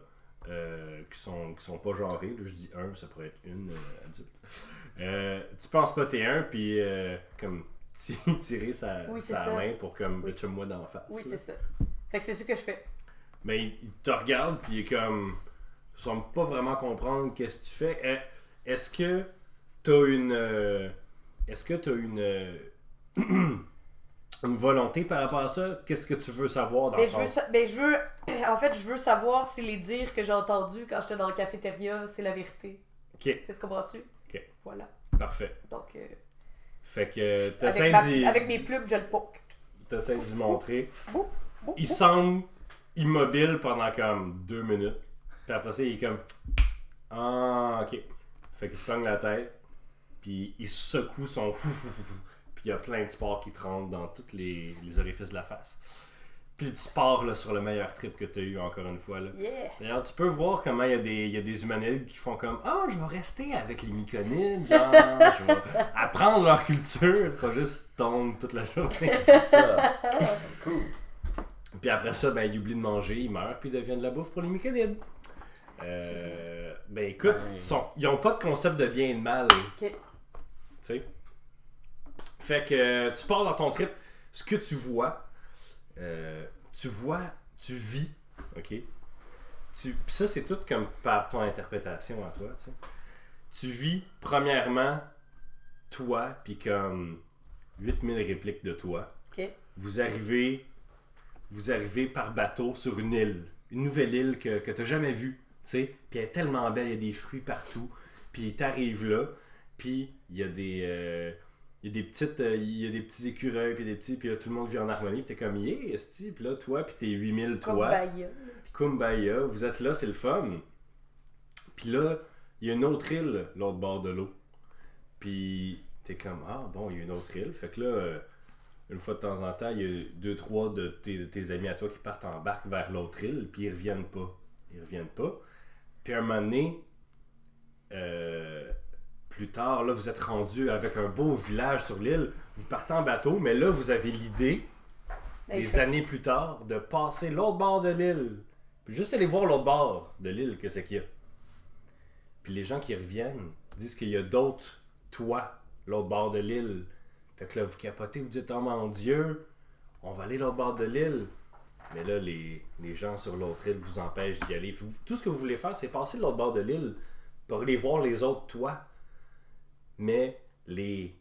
qui sont pas genrés. Là, je dis un, ça pourrait être une adulte. Tu peux en spotter un, puis comme tirer sa ça. main pour comme Oui. le chum-moi d'en face. Oui, là. c'est ça. Fait que c'est ça que je fais. Mais il te regarde, puis il est comme... Il semble pas vraiment comprendre qu'est-ce que tu fais. Est-ce que t'as une... Est-ce que t'as une volonté par rapport à ça? Qu'est-ce que tu veux savoir dans Mais le je veux, sens? en fait, je veux savoir si les dires que j'ai entendus quand j'étais dans la cafétéria, c'est la vérité. Ok, Tu comprends-tu? Ok. Voilà. parfait. Donc, Fait que avec mes plumes, je le poke. t'essaies d'y montrer. Boum, boum, Il boum. semble immobile pendant comme 2 minutes. Puis après ça, il est comme... Ah, ok. Fait qu'il te pogne la tête. Puis il secoue son... Puis il y a plein de spores qui te rentrent dans tous les orifices de la face. Puis tu pars là, sur le meilleur trip que tu as eu encore une fois. Là. Yeah! D'ailleurs, tu peux voir comment il y a des humanoïdes qui font comme « Ah, je vais rester avec les myconides, genre, je vais apprendre leur culture. » Ils sont juste tombent toute la journée. C'est ça. Cool. Puis après ça, ben, ils oublient de manger, ils meurent, puis ils deviennent de la bouffe pour les myconides. Ben écoute, ils ont pas de concept de bien et de mal. Ok. Tu sais. Fait que tu pars dans ton trip. Ce que tu vois, tu vis, ok? Puis ça, c'est tout comme par ton interprétation à toi, tu sais. Tu vis, premièrement, toi, puis comme 8000 répliques de toi. Ok. Vous arrivez par bateau sur une île. Une nouvelle île que tu n'as jamais vue. Puis elle est tellement belle, il y a des fruits partout. Puis t'arrives là, puis il y a des petits écureuils, puis là, tout le monde vit en harmonie. Puis t'es comme, yeah, esti. Puis là, toi, puis t'es 8000 Comme toi. Bahia. Puis Kumbaya, vous êtes là, c'est le fun. Puis là, il y a une autre île, l'autre bord de l'eau. Puis t'es comme, ah bon, il y a une autre île. Fait que là, une fois de temps en temps, il y a 2-3 de tes amis à toi qui partent en barque vers l'autre île, puis ils reviennent pas. Puis à un moment donné, plus tard, là, vous êtes rendu avec un beau village sur l'île. Vous partez en bateau, mais là, vous avez l'idée, des années plus tard, de passer l'autre bord de l'île. Puis juste aller voir l'autre bord de l'île, que c'est qu'il y a. Puis les gens qui reviennent disent qu'il y a d'autres toits, l'autre bord de l'île. Fait que là, vous capotez, vous dites, oh mon Dieu, on va aller l'autre bord de l'île. Mais là, les gens sur l'autre île vous empêchent d'y aller. Tout ce que vous voulez faire, c'est passer de l'autre bord de l'île pour aller voir les autres toits. Mais les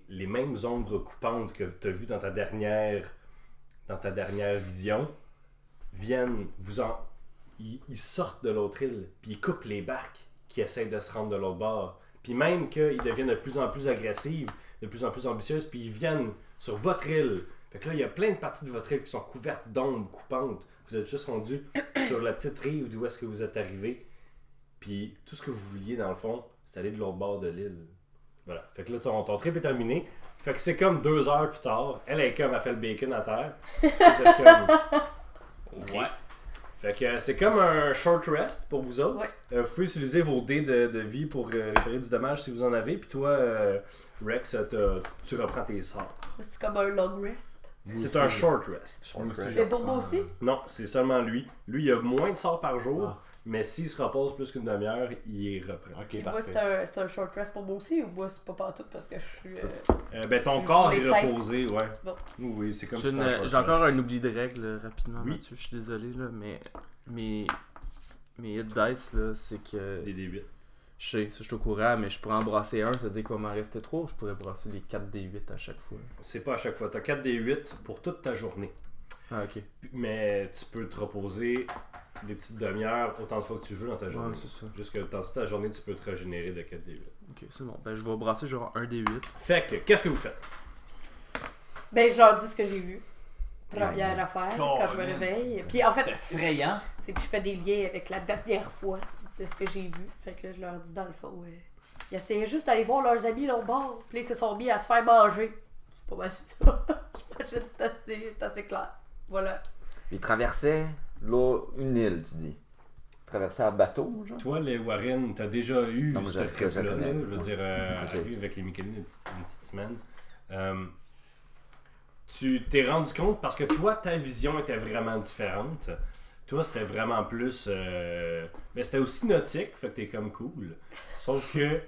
mêmes ombres coupantes que tu as vues dans ta dernière vision viennent ils sortent de l'autre île, puis ils coupent les barques qui essayent de se rendre de l'autre bord. Puis même qu'ils deviennent de plus en plus agressives, de plus en plus ambitieuses, puis ils viennent sur votre île. Fait que là, il y a plein de parties de votre île qui sont couvertes d'ombres coupantes. Vous êtes juste rendu sur la petite rive d'où est-ce que vous êtes arrivé. Puis tout ce que vous vouliez, dans le fond, c'est aller de l'autre bord de l'île. Voilà. Fait que là, ton trip est terminé. Fait que c'est comme 2 heures plus tard. Elle est comme, elle fait le bacon à terre. Vous êtes comme... OK. Ouais. Fait que c'est comme un short rest pour vous autres. Ouais. Vous pouvez utiliser vos dés de vie pour réparer du dommage si vous en avez. Puis toi, Rex, tu reprends tes sorts. C'est comme un long rest. C'est un short rest. Moi aussi, Mais pour moi aussi? Non, c'est seulement lui. Lui, il a moins de sorts par jour. Mais s'il se repose plus qu'une demi-heure, il y reprend. Ok, Puis moi, parfait. c'est un short rest pour moi aussi ou moi, c'est pas partout parce que je suis. Ben ton Je corps est les têtes. reposé, ouais. Bon. Oui, c'est comme J'ai si c'était un short j'ai encore rest. un oubli de règle rapidement, Oui. Mathieu. Je suis désolé, là, mais mes hit dice, là, c'est que. Des D8. Je sais, ça je suis au courant, mais je pourrais en brasser un, ça veut dire qu'il va m'en rester 3 ou je pourrais brasser les 4 D8 à chaque fois. C'est pas à chaque fois. T'as 4 D8 pour toute ta journée. Ah, ok. Mais tu peux te reposer des petites demi-heures autant de fois que tu veux dans ta journée. Ouais, c'est ça. Juste que dans toute ta journée, tu peux te régénérer de 4 D8. Ok, c'est bon. Ben, je vais brasser genre un D8. Fait que, qu'est-ce que vous faites? Ben, je leur dis ce que j'ai vu. Première affaire, quand je me Colin. réveille. Puis en fait, C'est effrayant. tu sais, puis je fais des liens avec la dernière fois de ce que j'ai vu. Fait que là, je leur dis dans le fond, ils essayaient juste d'aller voir leurs amis l'autre bord. Puis là, ils se sont mis à se faire manger. C'est pas mal ça. J'imagine que c'est assez clair. Voilà. Ils traversaient une île, tu dis. Traversaient à bateau, genre. Toi, les Warren, t'as déjà eu Non, moi, ce je trip-là, connais. là, je veux dire, Ok. arrivé avec les mécaniques une petite semaine. Tu t'es rendu compte parce que toi, ta vision était vraiment différente. Toi, c'était vraiment plus. Mais c'était aussi nautique, fait que t'es comme cool. Sauf que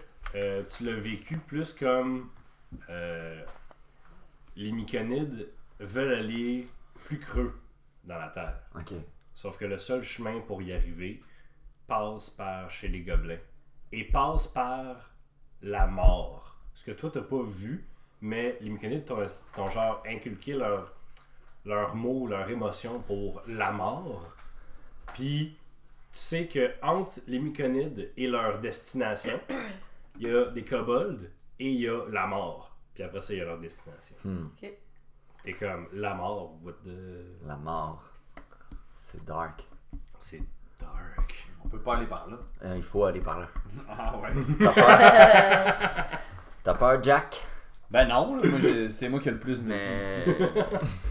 tu l'as vécu plus comme. Les Myconides veulent aller plus creux dans la terre. Ok. Sauf que le seul chemin pour y arriver passe par chez les gobelins. Et passe par la mort. Ce que toi, t'as pas vu, mais les Myconides t'ont genre inculqué leurs mots, leurs émotions pour la mort. Puis, tu sais que entre les Myconides et leur destination, il y a des kobolds et il y a la mort. Puis après ça, il y a leur destination. Ok. T'es comme, la mort, what the... La mort. C'est dark. C'est dark. On peut pas aller par là. Il faut aller par là. Ah ouais. T'as peur? T'as peur, Jack? Ben non, là, c'est moi qui ai le plus de vie Mais. ici.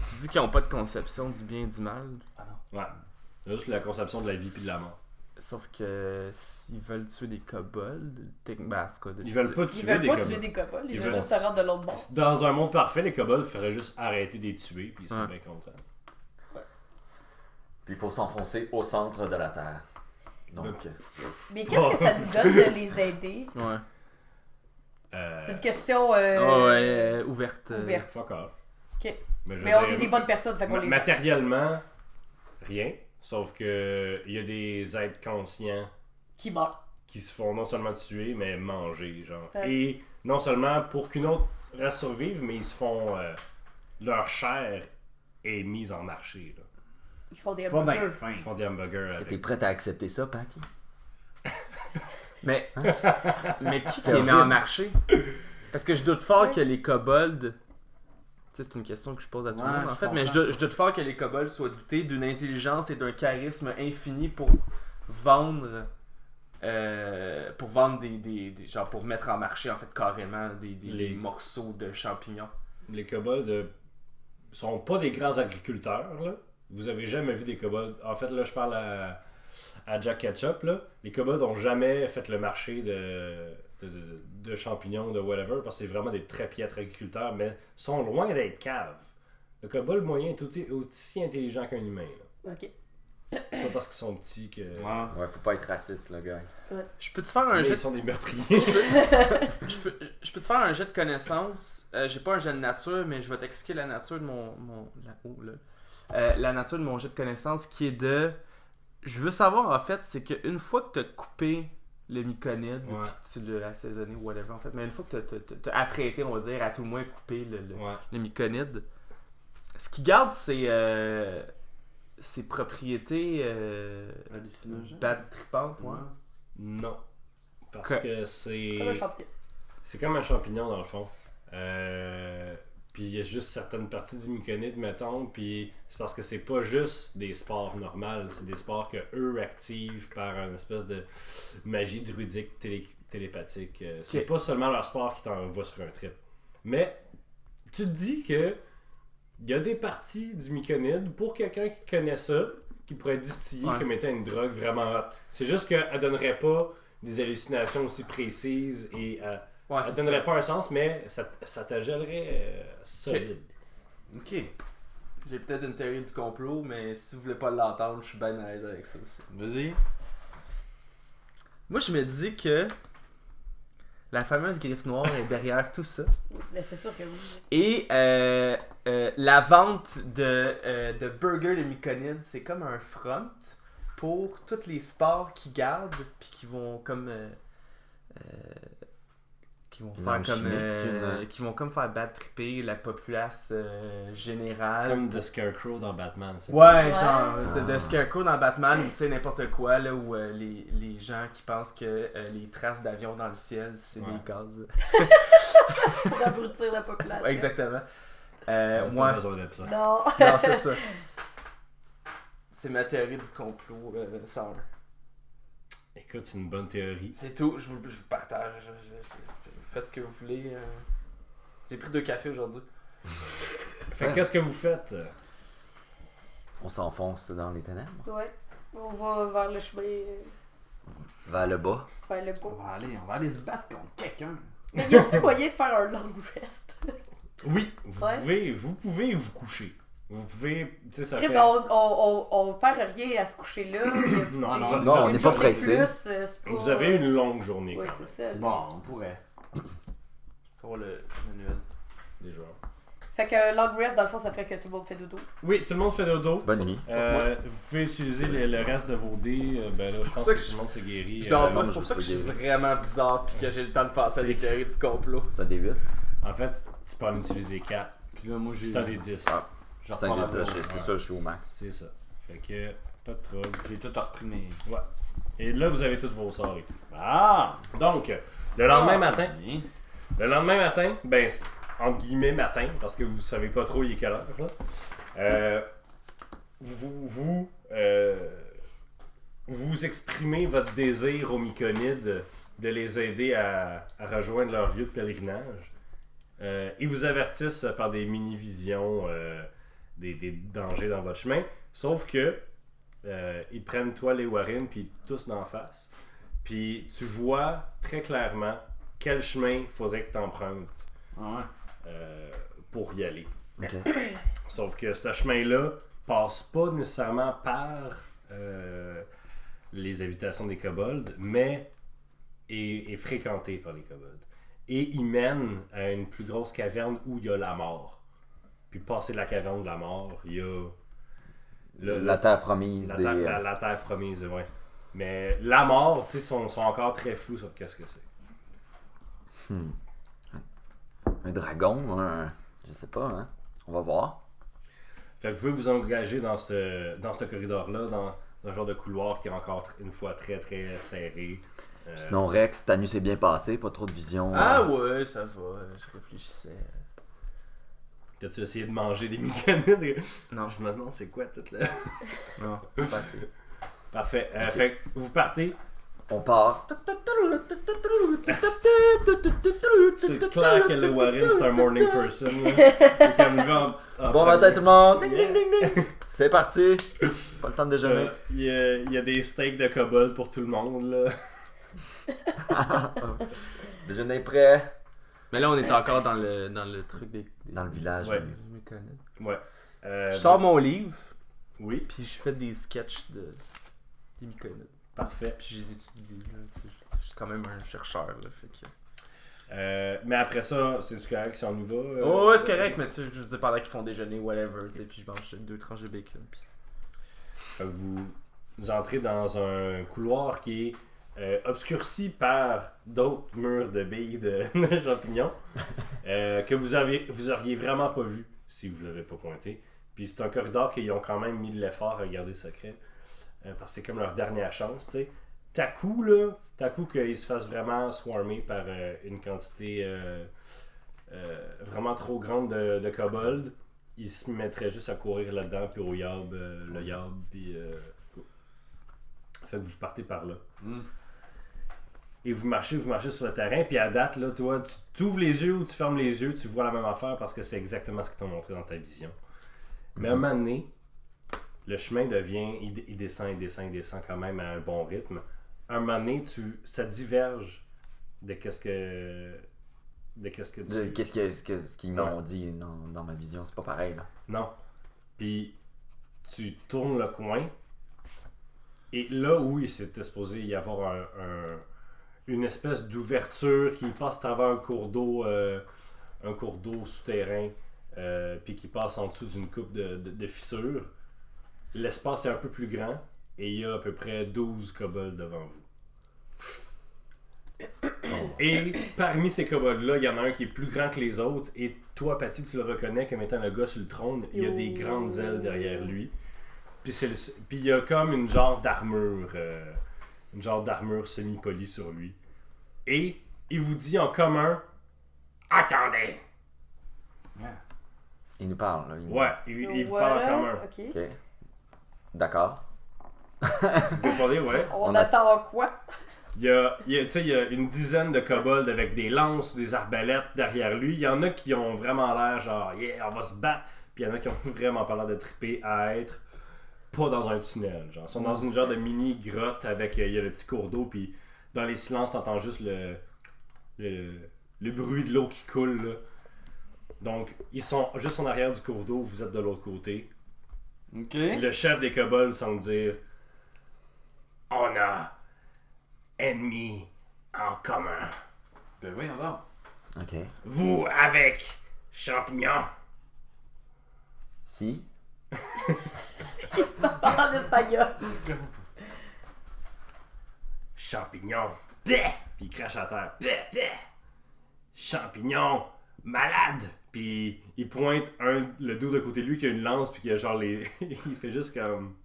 Tu dis qu'ils n'ont pas de conception du bien et du mal. Ouais. C'est juste la conception de la vie puis de la mort. Sauf que s'ils veulent tuer des kobolds, ben, c'est quoi de Ils veulent pas Ils tuer veulent des pas kobolds. tuer des kobolds, ils Ils veulent veulent- juste se rendre de l'autre bord. Dans un monde parfait, les kobolds feraient juste arrêter de les tuer puis ils seraient Ouais. bien contents. Puis il faut s'enfoncer au centre de la Terre. Donc, Mais qu'est-ce que ça nous donne de les aider? Ouais. C'est une question Ouverte. ouverte. Fuck off. Ok. Mais, je veux Mais on dire, est des bonnes personnes, fait qu'on les aide. matériellement, rien. Sauf que il y a des êtres conscients Qui meurent. qui se font non seulement tuer, mais manger, genre. Ouais. Et non seulement pour qu'une autre reste survivre, mais ils se font... leur chair est mise en marché, là. Ils font des Pas bien hamburgers. fin. Ils font des hamburgers est-ce que avec... t'es prête à accepter ça, Patty? Mais, mais qui C'est les met horrible. en marché? Parce que je doute fort Ouais. que les kobolds. Tu sais, c'est une question que je pose à tout le Ouais, monde en je fait, mais comprends. je doute fort que les kobolds soient dotés d'une intelligence et d'un charisme infini pour vendre. Genre pour mettre en marché en fait carrément des Les- morceaux de champignons. Les kobolds sont pas des grands agriculteurs, là. Vous avez jamais vu des kobolds. En fait, là, je parle à Jack Ketchup, là. Les kobolds ont jamais fait le marché de champignons, de whatever, parce que c'est vraiment des très piètres agriculteurs, mais sont loin d'être caves. Le kobold moyen est aussi intelligent qu'un humain, là. Ok. C'est pas parce qu'ils sont petits que... Ouais. Ouais, faut pas être raciste, le gars. Je peux te faire un Mais jet ils sont des meurtriers. Je peux te faire un jet de connaissance. J'ai pas un jet de nature, mais je vais t'expliquer la nature de la nature de mon jet de connaissance qui est de. Je veux savoir en fait, c'est qu'une fois que tu as coupé le myconide, Ouais. puis tu l'as assaisonné ou whatever en fait, mais une fois que tu as apprêté, on va dire, à tout le moins couper Ouais. le myconide, ce qui garde ses propriétés Hallucinogène. bad tripantes, ouais. Non. Parce Que- que c'est... Comme un champignon. C'est comme un champignon dans le fond. Puis il y a juste certaines parties du myconide, mettons, puis c'est parce que c'est pas juste des spores normales, c'est des spores que eux activent par une espèce de magie druidique télépathique. C'est pas seulement leur sport qui t'envoie sur un trip. Mais tu te dis que il y a des parties du myconide pour quelqu'un qui connaît ça, qui pourrait être distillé comme étant une drogue vraiment hot. C'est juste qu'elle donnerait pas des hallucinations aussi précises et elle donnerait pas un sens, mais ça te gèlerait solide. Ok. J'ai peut-être une théorie du complot, mais si vous voulez pas l'entendre, je suis bien à l'aise avec ça aussi. Vas-y. Moi, je me dis que la fameuse griffe noire est derrière tout ça. Mais c'est sûr que oui. Et la vente de burgers de Myconide, c'est comme un front pour tous les sports qu'ils gardent puis qui vont comme qui vont faire comme qui vont comme faire bad tripper la populace générale. Comme The Scarecrow dans Batman. C'est Ouais, genre de Scarecrow dans Batman ou tu sais n'importe quoi là où les gens qui pensent que les traces d'avions dans le ciel c'est des gaz. Pour abrutir la population. Exactement. Pas besoin d'être ça. Non. Non, c'est ça. C'est ma théorie du complot, Sour. Écoute, c'est une bonne théorie. C'est tout, je vous partage. Faites ce que vous voulez. J'ai pris 2 cafés aujourd'hui. Fait que qu'est-ce que vous faites? On s'enfonce dans les ténèbres. Ouais. On va vers le chemin, Vers le bas. vers le On bas. va aller se battre contre quelqu'un. Mais y a-t-il moyen de faire un long rest? Oui, vous Ouais. pouvez vous coucher. Vous pouvez, tu sais, ça Okay, fait... mais on perd rien à se coucher là. Non, on n'est pas pressé. Vous avez une longue journée, Ouais, quand c'est ça. Bon, on pourrait. Sur le manuel. même, des joueurs. Fait que long rest, dans le fond, ça fait que tout le monde fait dodo. Oui, tout le monde fait dodo. Bonne nuit. Vous pouvez utiliser le reste de vos dés. Ben là, je pense ça que que tout le monde s'est guéri. Je pense non, c'est je pour ça que je suis peux vraiment bizarre pis que j'ai le temps de penser à des théories du complot. C'est un D8. En fait, tu peux en utiliser 4. Puis là, moi, j'ai. C'est un des 10. Ah. Je C'est un repars D10, à c'est zéro. ça, je suis au max. C'est ça. Fait que, pas de trouble. J'ai tout repris mes. Ouais. Et là, vous avez tous vos sorts et tout. Ah! Donc, le lendemain matin, Bien. ben, entre guillemets matin, parce que vous savez pas trop il est quelle heure, là. Vous exprimez votre désir aux Myconides de les aider à rejoindre leur lieu de pèlerinage. Ils vous avertissent par des mini-visions des dangers dans votre chemin. Sauf que ils te prennent toi les Warren puis ils te toussent d'en face. Puis tu vois très clairement quel chemin il faudrait que tu empruntes Ah ouais. pour y aller. Ok. Sauf que ce chemin-là passe pas nécessairement par les habitations des kobolds, mais est fréquenté par les kobolds. Et il mène à une plus grosse caverne où il y a la mort. Puis passer de la caverne de la mort, il y a La terre promise la, des. la terre promise, ouais. Mais la mort, tu sais, sont encore très flous sur qu'est-ce que c'est. Un dragon, je sais pas, hein. On va voir. Fait que vous pouvez vous engager dans ce corridor-là, dans un genre de couloir qui est encore une fois très très serré. Sinon, Rex, ta nuit s'est bien passée, pas trop de vision. Ah ouais, ça va, je réfléchissais. T'as-tu essayé de manger des myconides? Non, Je me demande c'est quoi tout là. non, pas assez. Parfait. Fait que vous partez. On part. C'est clair que le Warren c'est un morning person. Là. Il est comme levé en Bon premier. matin tout le monde! Ding, Yeah. ding, ding, ding. C'est parti! Pas le temps de déjeuner. Il y a des steaks de kobold pour tout le monde. Là. Déjeuner prêt. Mais là, on est encore dans le truc des Dans le village. Ouais. Je me connais. Ouais. Je sors mon livre, Oui, puis je fais des sketchs des Myconides. parfait. Puis je les étudie, là, tu sais, je suis quand même un chercheur, là, fait que... Mais après ça, c'est-tu correct si on y va? Oh, ouais, c'est correct, mais tu sais, je veux dire, pendant qu'ils font déjeuner, whatever, tu sais, puis je mange 2 tranches de bacon, puis... Fait que vous entrez dans un couloir qui est obscurci par d'autres murs de billes de champignons que vous auriez vraiment pas vu si vous l'avez pas pointé. Puis c'est un corridor qu'ils ont quand même mis de l'effort à garder secret parce que c'est comme leur dernière chance, tu sais. T'as coup qu'ils se fassent vraiment swarmer par une quantité vraiment trop grande de kobolds, ils se mettraient juste à courir là-dedans, puis au yab, le yab, puis... Fait que vous partez par là. et vous marchez sur le terrain, puis à date, là, toi, tu ouvres les yeux ou tu fermes les yeux, tu vois la même affaire parce que c'est exactement ce qu'ils t'ont montré dans ta vision. Mais à un moment donné, le chemin devient, il descend quand même à un bon rythme. À un moment donné, ça diverge de qu'est-ce que tu... Qu'est-ce qu'ils m'ont dit dans ma vision, c'est pas pareil là. Non. Puis tu tournes le coin et là où il s'était supposé y avoir une espèce d'ouverture qui passe à travers un cours d'eau souterrain puis qui passe en dessous d'une coupe de fissures. L'espace est un peu plus grand et il y a à peu près 12 kobolds devant vous. Et parmi ces kobolds-là, il y en a un qui est plus grand que les autres. Et toi, Patty, tu le reconnais comme étant le gars sur le trône. Il y a des grandes ailes derrière lui. Puis il y a comme une genre d'armure semi-polie sur lui. Et il vous dit en commun: attendez! Il nous parle là. Il vous parle en commun. Ok. Ok. D'accord. Vous répondez, ouais. On attend quoi? Il y a une dizaine de kobolds avec des lances, des arbalètes derrière lui. Il y en a qui ont vraiment l'air genre, yeah, on va se battre. Puis il y en a qui ont vraiment pas l'air de triper à être pas dans un tunnel. Genre, ils sont dans une genre de mini grotte avec, il y a le petit cours d'eau. Puis dans les silences, t'entends juste le bruit de l'eau qui coule. Là. Donc, ils sont juste en arrière du cours d'eau. Vous êtes de l'autre côté. Ok. Puis le chef des kobolds semble dire: on a ennemis en commun. Ben voyons donc. Ok. Vous avec champignons. Si. Il se parle en espagnol. Champignons. Bleh! Puis il crache à terre. Bleh, bleh! Champignons. Malade. Puis il pointe le dos de côté de lui qui a une lance puis qui a genre les... il fait juste comme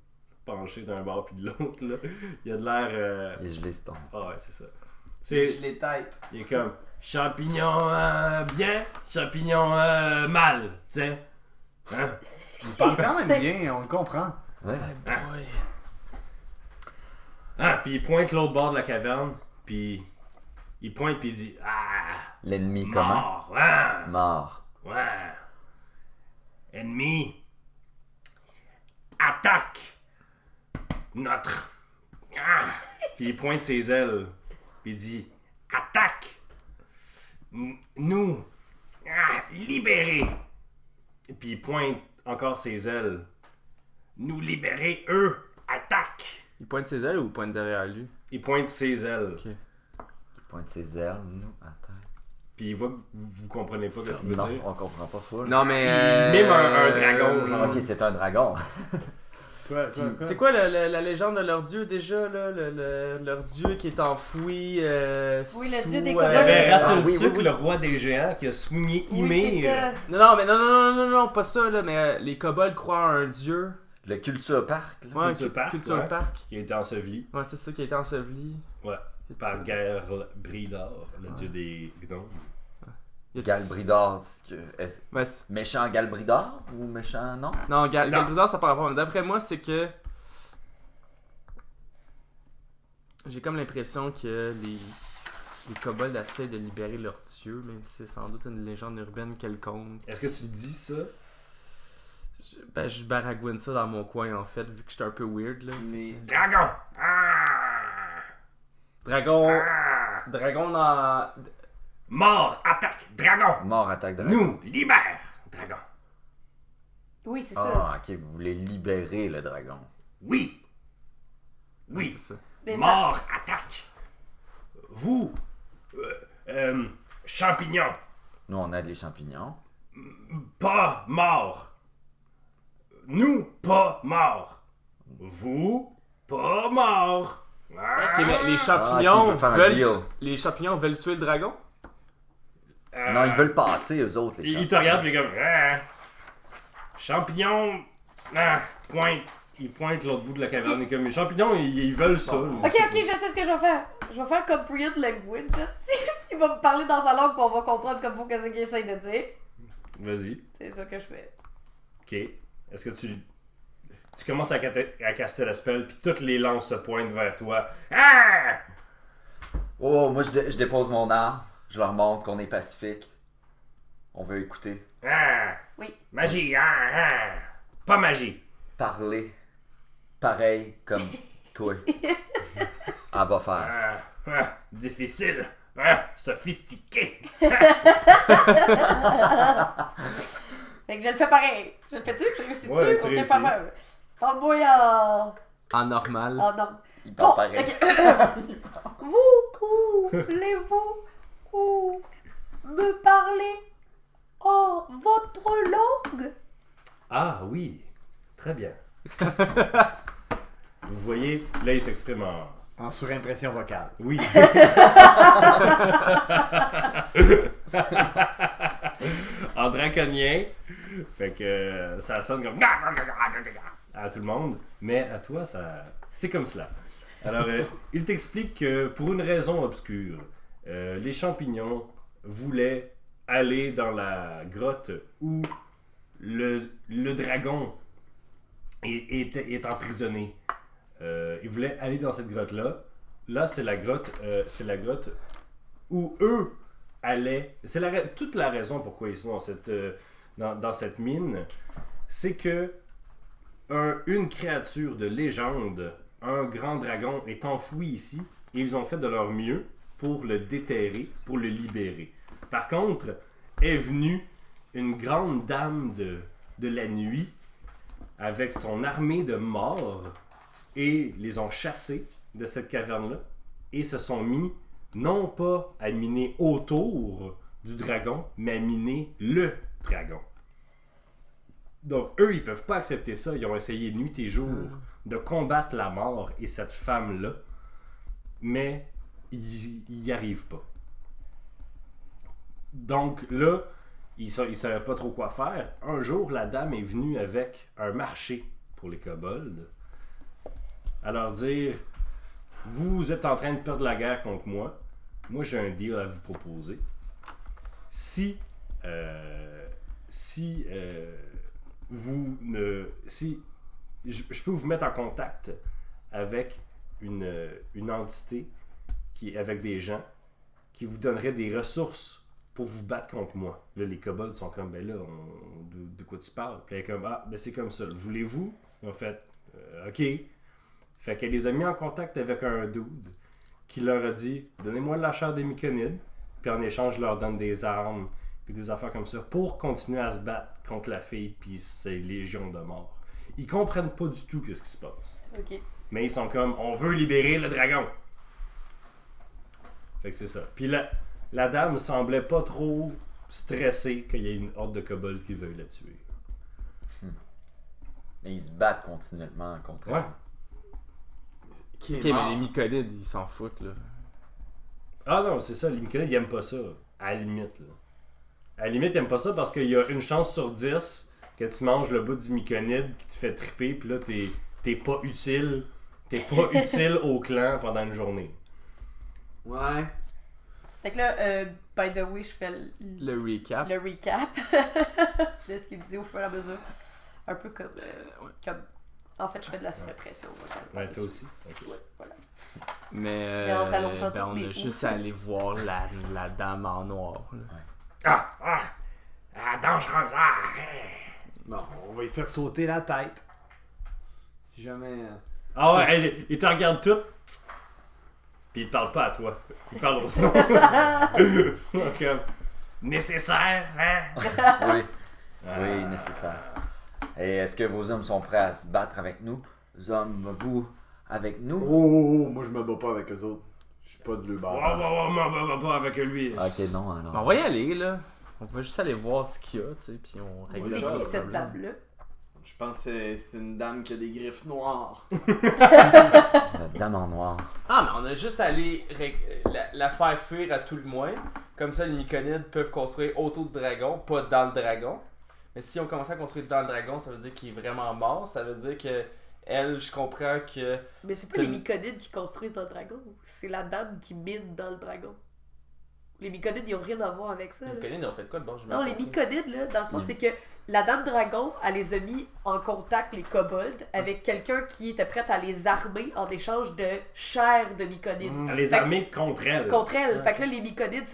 pencher d'un bord puis de l'autre là. Il a de l'air... Les gelés se tombent. Ah ouais, c'est ça. Je les tête. Il est comme champignon bien, champignon mal, tu sais. Hein? Il parle quand même C'est- bien, on le comprend. Ouais. Ah, puis il pointe l'autre bord de la caverne, puis il pointe puis il dit: ah, L'ennemi comment? mort, hein? Mort. Ouais. Ennemi, attaque notre. Ah! Puis il pointe ses ailes. Puis il dit: attaque nous. Ah! Libérez. Puis il pointe encore ses ailes. Nous libérer, eux. Attaque. Il pointe ses ailes ou il pointe derrière lui? Il pointe ses ailes. Ok. Il pointe ses ailes. Nous, attends. Puis il voit que vous comprenez pas ce qu'il veut Non, dire. on comprend pas full. Non, mais. Il mime un dragon, genre. Ok, c'est un dragon. Quoi? C'est quoi la légende de leur dieu déjà, là? Leur dieu qui est enfoui. Oui, le dieu des Il y kobolds. avait Ouais, Rassultuk, le roi des géants, qui a swingé Oui, Ymir. c'est ça. Non, mais non, pas ça, là. Mais les kobolds croient en un dieu. Le Culture Park. Là. Ouais, Culture Park, Culture ouais. Park. Qui a été enseveli. Ouais, c'est ça qui a été enseveli. Ouais. Par Galbridor, le dieu des gnomes. Galbridor. Ouais, Méchant Galbridor ou méchant non? non, Non. Galbridor, ça par rapport. Mais d'après moi, c'est que. J'ai comme l'impression que les kobolds essaient de libérer leur dieu, même si c'est sans doute une légende urbaine quelconque. Est-ce que tu dis ça? Je baragouine ça dans mon coin, en fait, vu que j'étais un peu weird, là. Mais... Dragon! Ah! Dragon. Ah! Dragon dans. Mort! Attaque! Dragon! Mort attaque dragon. Nous! Libère! Dragon! Oui, c'est ça. Ah, ok, vous voulez libérer le dragon. Oui! Ouais, Oui! c'est ça. Mais ça- Mort! Attaque! Vous! Champignons! Nous, on aide les champignons. Pas mort! Nous, pas mort! Vous, pas mort! Ah! Ok, mais les Ah, champignons qui veut faire un veulent. deal. Les champignons veulent tuer le dragon? Non, ils veulent passer, eux autres, les Il te champignons. regarde et comme ah, champignons, ah, pointe. Il pointe l'autre bout de la caverne. Et comme les champignons, ils veulent ça. là. Ok, je sais ce que je vais faire. Je vais faire comme Priot Language. Il va me parler dans sa langue pour on va comprendre comme faut que c'est qu'il essaye de dire. Vas-y. C'est ça que je fais. Ok. Est-ce que tu commences à caster le spell, puis toutes les lances se pointent vers toi. Ah! Oh, moi je dépose mon arme. Je leur montre qu'on est pacifique. On veut écouter. Ah! Oui. Magie! Ah! Pas magie! Parler. Pareil comme toi. Elle va faire. Difficile! Sophistiqué! Fait que je le fais pareil. Je le fais-tu? Je réussis-tu? Ouais, tu Ok, réussis. parfait. Parle-moi en... En normal. en non. Il Bon, parle pareil. ok. Vous, voulez-vous me parler en votre langue? Ah oui! Très bien. Vous voyez, là il s'exprime en... En surimpression vocale. Oui. En draconien. Fait que ça sonne comme à tout le monde. Mais à toi, c'est comme cela. Alors, il t'explique que pour une raison obscure, les champignons voulaient aller dans la grotte où le dragon est emprisonné. Ils voulaient aller dans cette grotte-là. Là, c'est la grotte où eux allaient. C'est toute la raison pourquoi ils sont dans cette mine. C'est que une créature de légende, un grand dragon, est enfoui ici. Et ils ont fait de leur mieux pour le déterrer, pour le libérer. Par contre, est venue une grande dame de la nuit avec son armée de morts et les ont chassés de cette caverne-là et se sont mis non pas à miner autour du dragon, mais à miner le dragon. Donc eux, ils peuvent pas accepter ça. Ils ont essayé nuit et jour de combattre la mort et cette femme-là, mais ils n'y arrivent pas. Donc là, ils savaient pas trop quoi faire. Un jour, la dame est venue avec un marché pour les kobolds à leur dire: vous êtes en train de perdre la guerre contre moi. Moi, j'ai un deal à vous proposer. Si je peux vous mettre en contact avec une entité avec des gens qui vous donneraient des ressources pour vous battre contre moi. Là, les kobolds sont comme, ben là, de quoi tu parles? Puis elle est comme, ah, ben c'est comme ça. Voulez-vous? En fait, ok. Fait qu'elle les a mis en contact avec un dude qui leur a dit, donnez-moi la chair des myconides, puis en échange, je leur donne des armes, puis des affaires comme ça, pour continuer à se battre contre la fille, puis ses légions de morts. Ils comprennent pas du tout ce qui se passe. Ok. Mais ils sont comme, on veut libérer le dragon. Fait que c'est ça. Puis la dame semblait pas trop stressée qu'il y ait une horde de kobolds qui veuille la tuer. Mais ils se battent continuellement contre elle. Ouais. Qui est Ok, mort. mais les myconides, ils s'en foutent, là. Ah non, c'est ça, les myconides, ils aiment pas ça. À la limite, là. À la limite, ils aiment pas ça parce qu'il y a une chance sur 10 que tu manges le bout du myconide qui te fait triper, puis là, t'es pas utile. T'es pas utile au clan pendant une journée. Ouais. Fait que là, by the way, je fais Le recap. le recap de ce qu'il me dit au fur et à mesure. Un peu comme... En fait, je fais de la surrépression. moi, Ouais, toi aussi. Ok. Ouais, voilà. Mais Et en rallongeant ben, toutes on les a bouts. juste à aller voir la dame en noir. Là. Dangereuse! Bon, on va y faire sauter la tête. Si jamais. Ah ouais, il te regarde tout. Puis il te parle pas à toi. Il parle au son. Donc, nécessaire, hein? Oui. Oui, nécessaire. Et est-ce que vos hommes sont prêts à se battre avec nous? Vos hommes, vous, avec nous? Moi je me bats pas avec eux autres. Je suis pas de le bar. Pas avec lui. Ok, non, alors. On va y aller, là. On va juste aller voir ce qu'il y a, tu sais, puis on règle C'est Ouais, le qui ça, cette problème. dame-là? Je pense que c'est une dame qui a des griffes noires. La dame en noir. Ah, mais on a juste à aller la faire fuir à tout le moins. Comme ça, les myconides peuvent construire autour du dragon, pas dans le dragon. Mais si on commence à construire dans le dragon, ça veut dire qu'il est vraiment mort. Ça veut dire que elle, je comprends que... Mais c'est pas les myconides qui construisent dans le dragon. C'est la dame qui mine dans le dragon. Les myconides, ils ont rien à voir avec ça. Les là. myconides, ils ont fait quoi de bon? Non, les myconides, là, dans le fond, c'est que la Dame Dragon, elle les a mis en contact, les kobolds, avec quelqu'un qui était prêt à les armer en échange de chair de myconides. Elle les armées contre elle. Contre elle. Ouais. Fait que là, les myconides,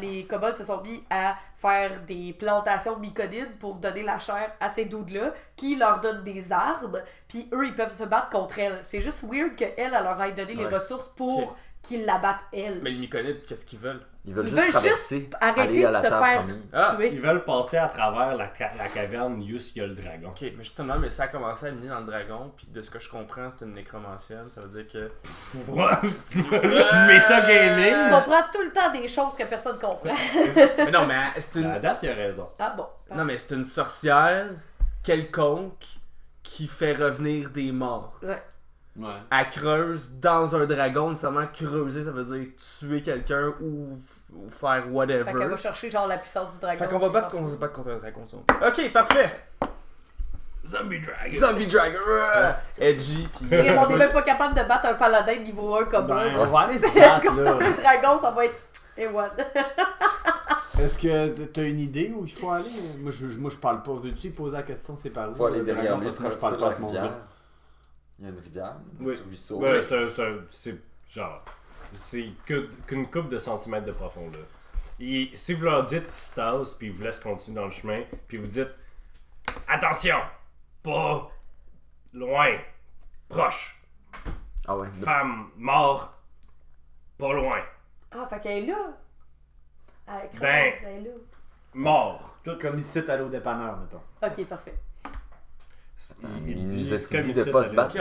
les kobolds se sont mis à faire des plantations de myconides pour donner la chair à ces dudes-là, qui leur donnent des armes, puis eux, ils peuvent se battre contre elle. C'est juste weird qu'elle, elle leur ait donné les Ouais. ressources pour Ok. qu'ils la battent, elle. Mais les myconides, qu'est-ce qu'ils veulent? Ils veulent Ils juste veulent traverser, arrêter aller à de la se terre faire promise. Ah! tuer. Ils veulent passer à travers la caverne où il y a le dragon. Ok, mais justement, mais ça a commencé à miner dans le dragon, puis de ce que je comprends, c'est une nécromancienne, ça veut dire que. What? Tu Métagaming? comprends tout le temps des choses que personne comprend. Mais non, mais c'est À une. date, il a raison. Ah bon. Non, mais c'est une sorcière quelconque qui fait revenir des morts. Ouais. Ouais. Elle creuse dans un dragon, nécessairement creuser, ça veut dire tuer quelqu'un ou faire whatever. Fait qu'elle va chercher genre la puissance du dragon. Fait qu'on va battre contre un dragon. Ça. Ok, parfait! Zombie dragon. Zombie Dragon! Edgy, pis. On est même pas capable de battre un paladin de niveau 1 comme Ben, moi. on va aller se battre, Contre là. un dragon, ça va être. Et what? Est-ce que t'as une idée où il faut aller? Moi, je parle pas. Veux-tu poser la question, c'est par où? Faut aller le derrière dragon, lui, parce que moi, je traverser parle pas à la ce monde-là. rivière. Il y a une rivière, un Oui. petit ruisseau. Ouais, c'est genre. C'est qu'une couple de centimètres de profondeur. Et si vous leur dites Stas, puis ils vous laissent continuer dans le chemin, puis vous dites attention, pas loin, proche, Ah ouais. femme, mort, pas loin, Ah, fait qu'elle est là. Elle creuse, Ben. elle est là. mort. C'est comme ici, t'allais au dépanneur, mettons. Ok, parfait. Il nous a comme dit ici, de pas t'as se battre dit.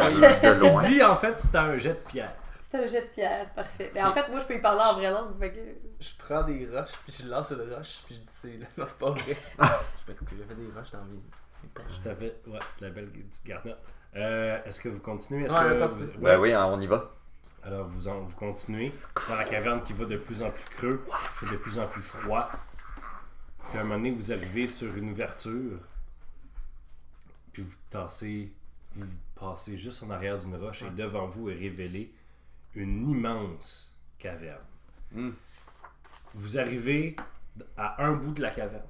de loin. Il dit en fait c'était un jet de pierre. C'est un jet de pierre, parfait. Mais en fait, moi, je peux y parler en vraie langue. Fait que... Je prends des roches, puis je lance une roche, puis je dis c'est là. Non, c'est pas vrai. Tu fais que j'avais des roches dans mes poches. Je t'avais, ouais, la belle petite garnotte. Est-ce que vous continuez? Est-ce Ouais, que on vous- continue. Ben oui, on y va. Alors vous continuez dans la caverne qui va de plus en plus creux, il fait de plus en plus froid. Puis à un moment donné, vous arrivez sur une ouverture, puis vous passez juste en arrière d'une roche et devant vous est révélée une immense caverne. Mm. Vous arrivez à un bout de la caverne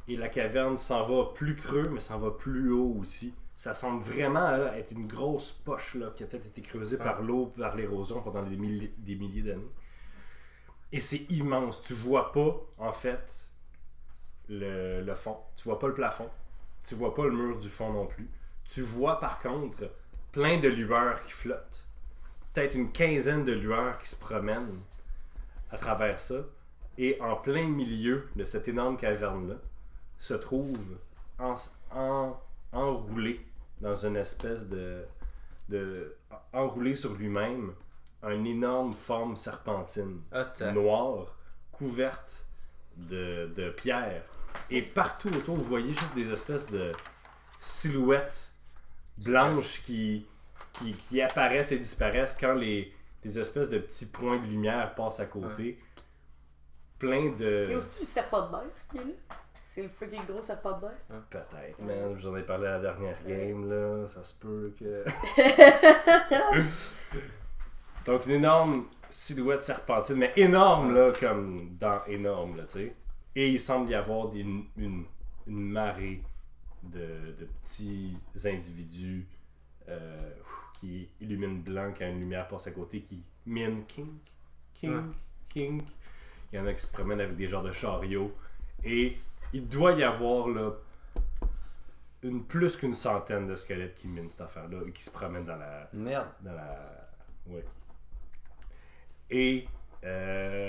et la caverne s'en va plus creux, mais s'en va plus haut aussi. Ça semble vraiment là, être une grosse poche là, qui a peut-être été creusée par l'eau, par l'érosion pendant des milliers d'années. Et c'est immense. Tu vois pas, en fait, le fond. Tu vois pas le plafond. Tu vois pas le mur du fond non plus. Tu vois, par contre, plein de lueurs qui flottent. Peut-être une quinzaine de lueurs qui se promènent à travers ça. Et en plein milieu de cette énorme caverne-là, se trouve enroulé dans une espèce de enroulé sur lui-même une énorme forme serpentine noire couverte de pierres et partout autour vous voyez juste des espèces de silhouettes blanches qui apparaissent et disparaissent quand les espèces de petits points de lumière passent à côté. Plein de... Il y a aussi le serpent de mer qui est là. C'est le freaking gros serpent de mer. Peut-être, man. Je vous en ai parlé à la dernière game, là. Ça se peut que... Donc, une énorme silhouette serpentine, mais énorme, là, comme dans énorme, là, tu sais. Et il semble y avoir une marée de petits individus qui illuminent blanc quand une lumière passe à côté, qui mine kink. Il y en a qui se promènent avec des genres de chariots. Et il doit y avoir là plus qu'une centaine de squelettes qui minent cette affaire-là et qui se promènent dans la... Merde. Ouais. Et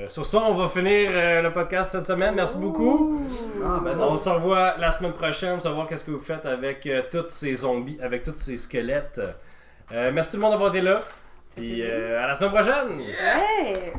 sur ça, on va finir le podcast cette semaine. Merci beaucoup. Ah, ben On se revoit la semaine prochaine pour savoir qu'est-ce que vous faites avec tous ces zombies, avec tous ces squelettes. Merci tout le monde d'avoir été là. Puis à la semaine prochaine. Hey!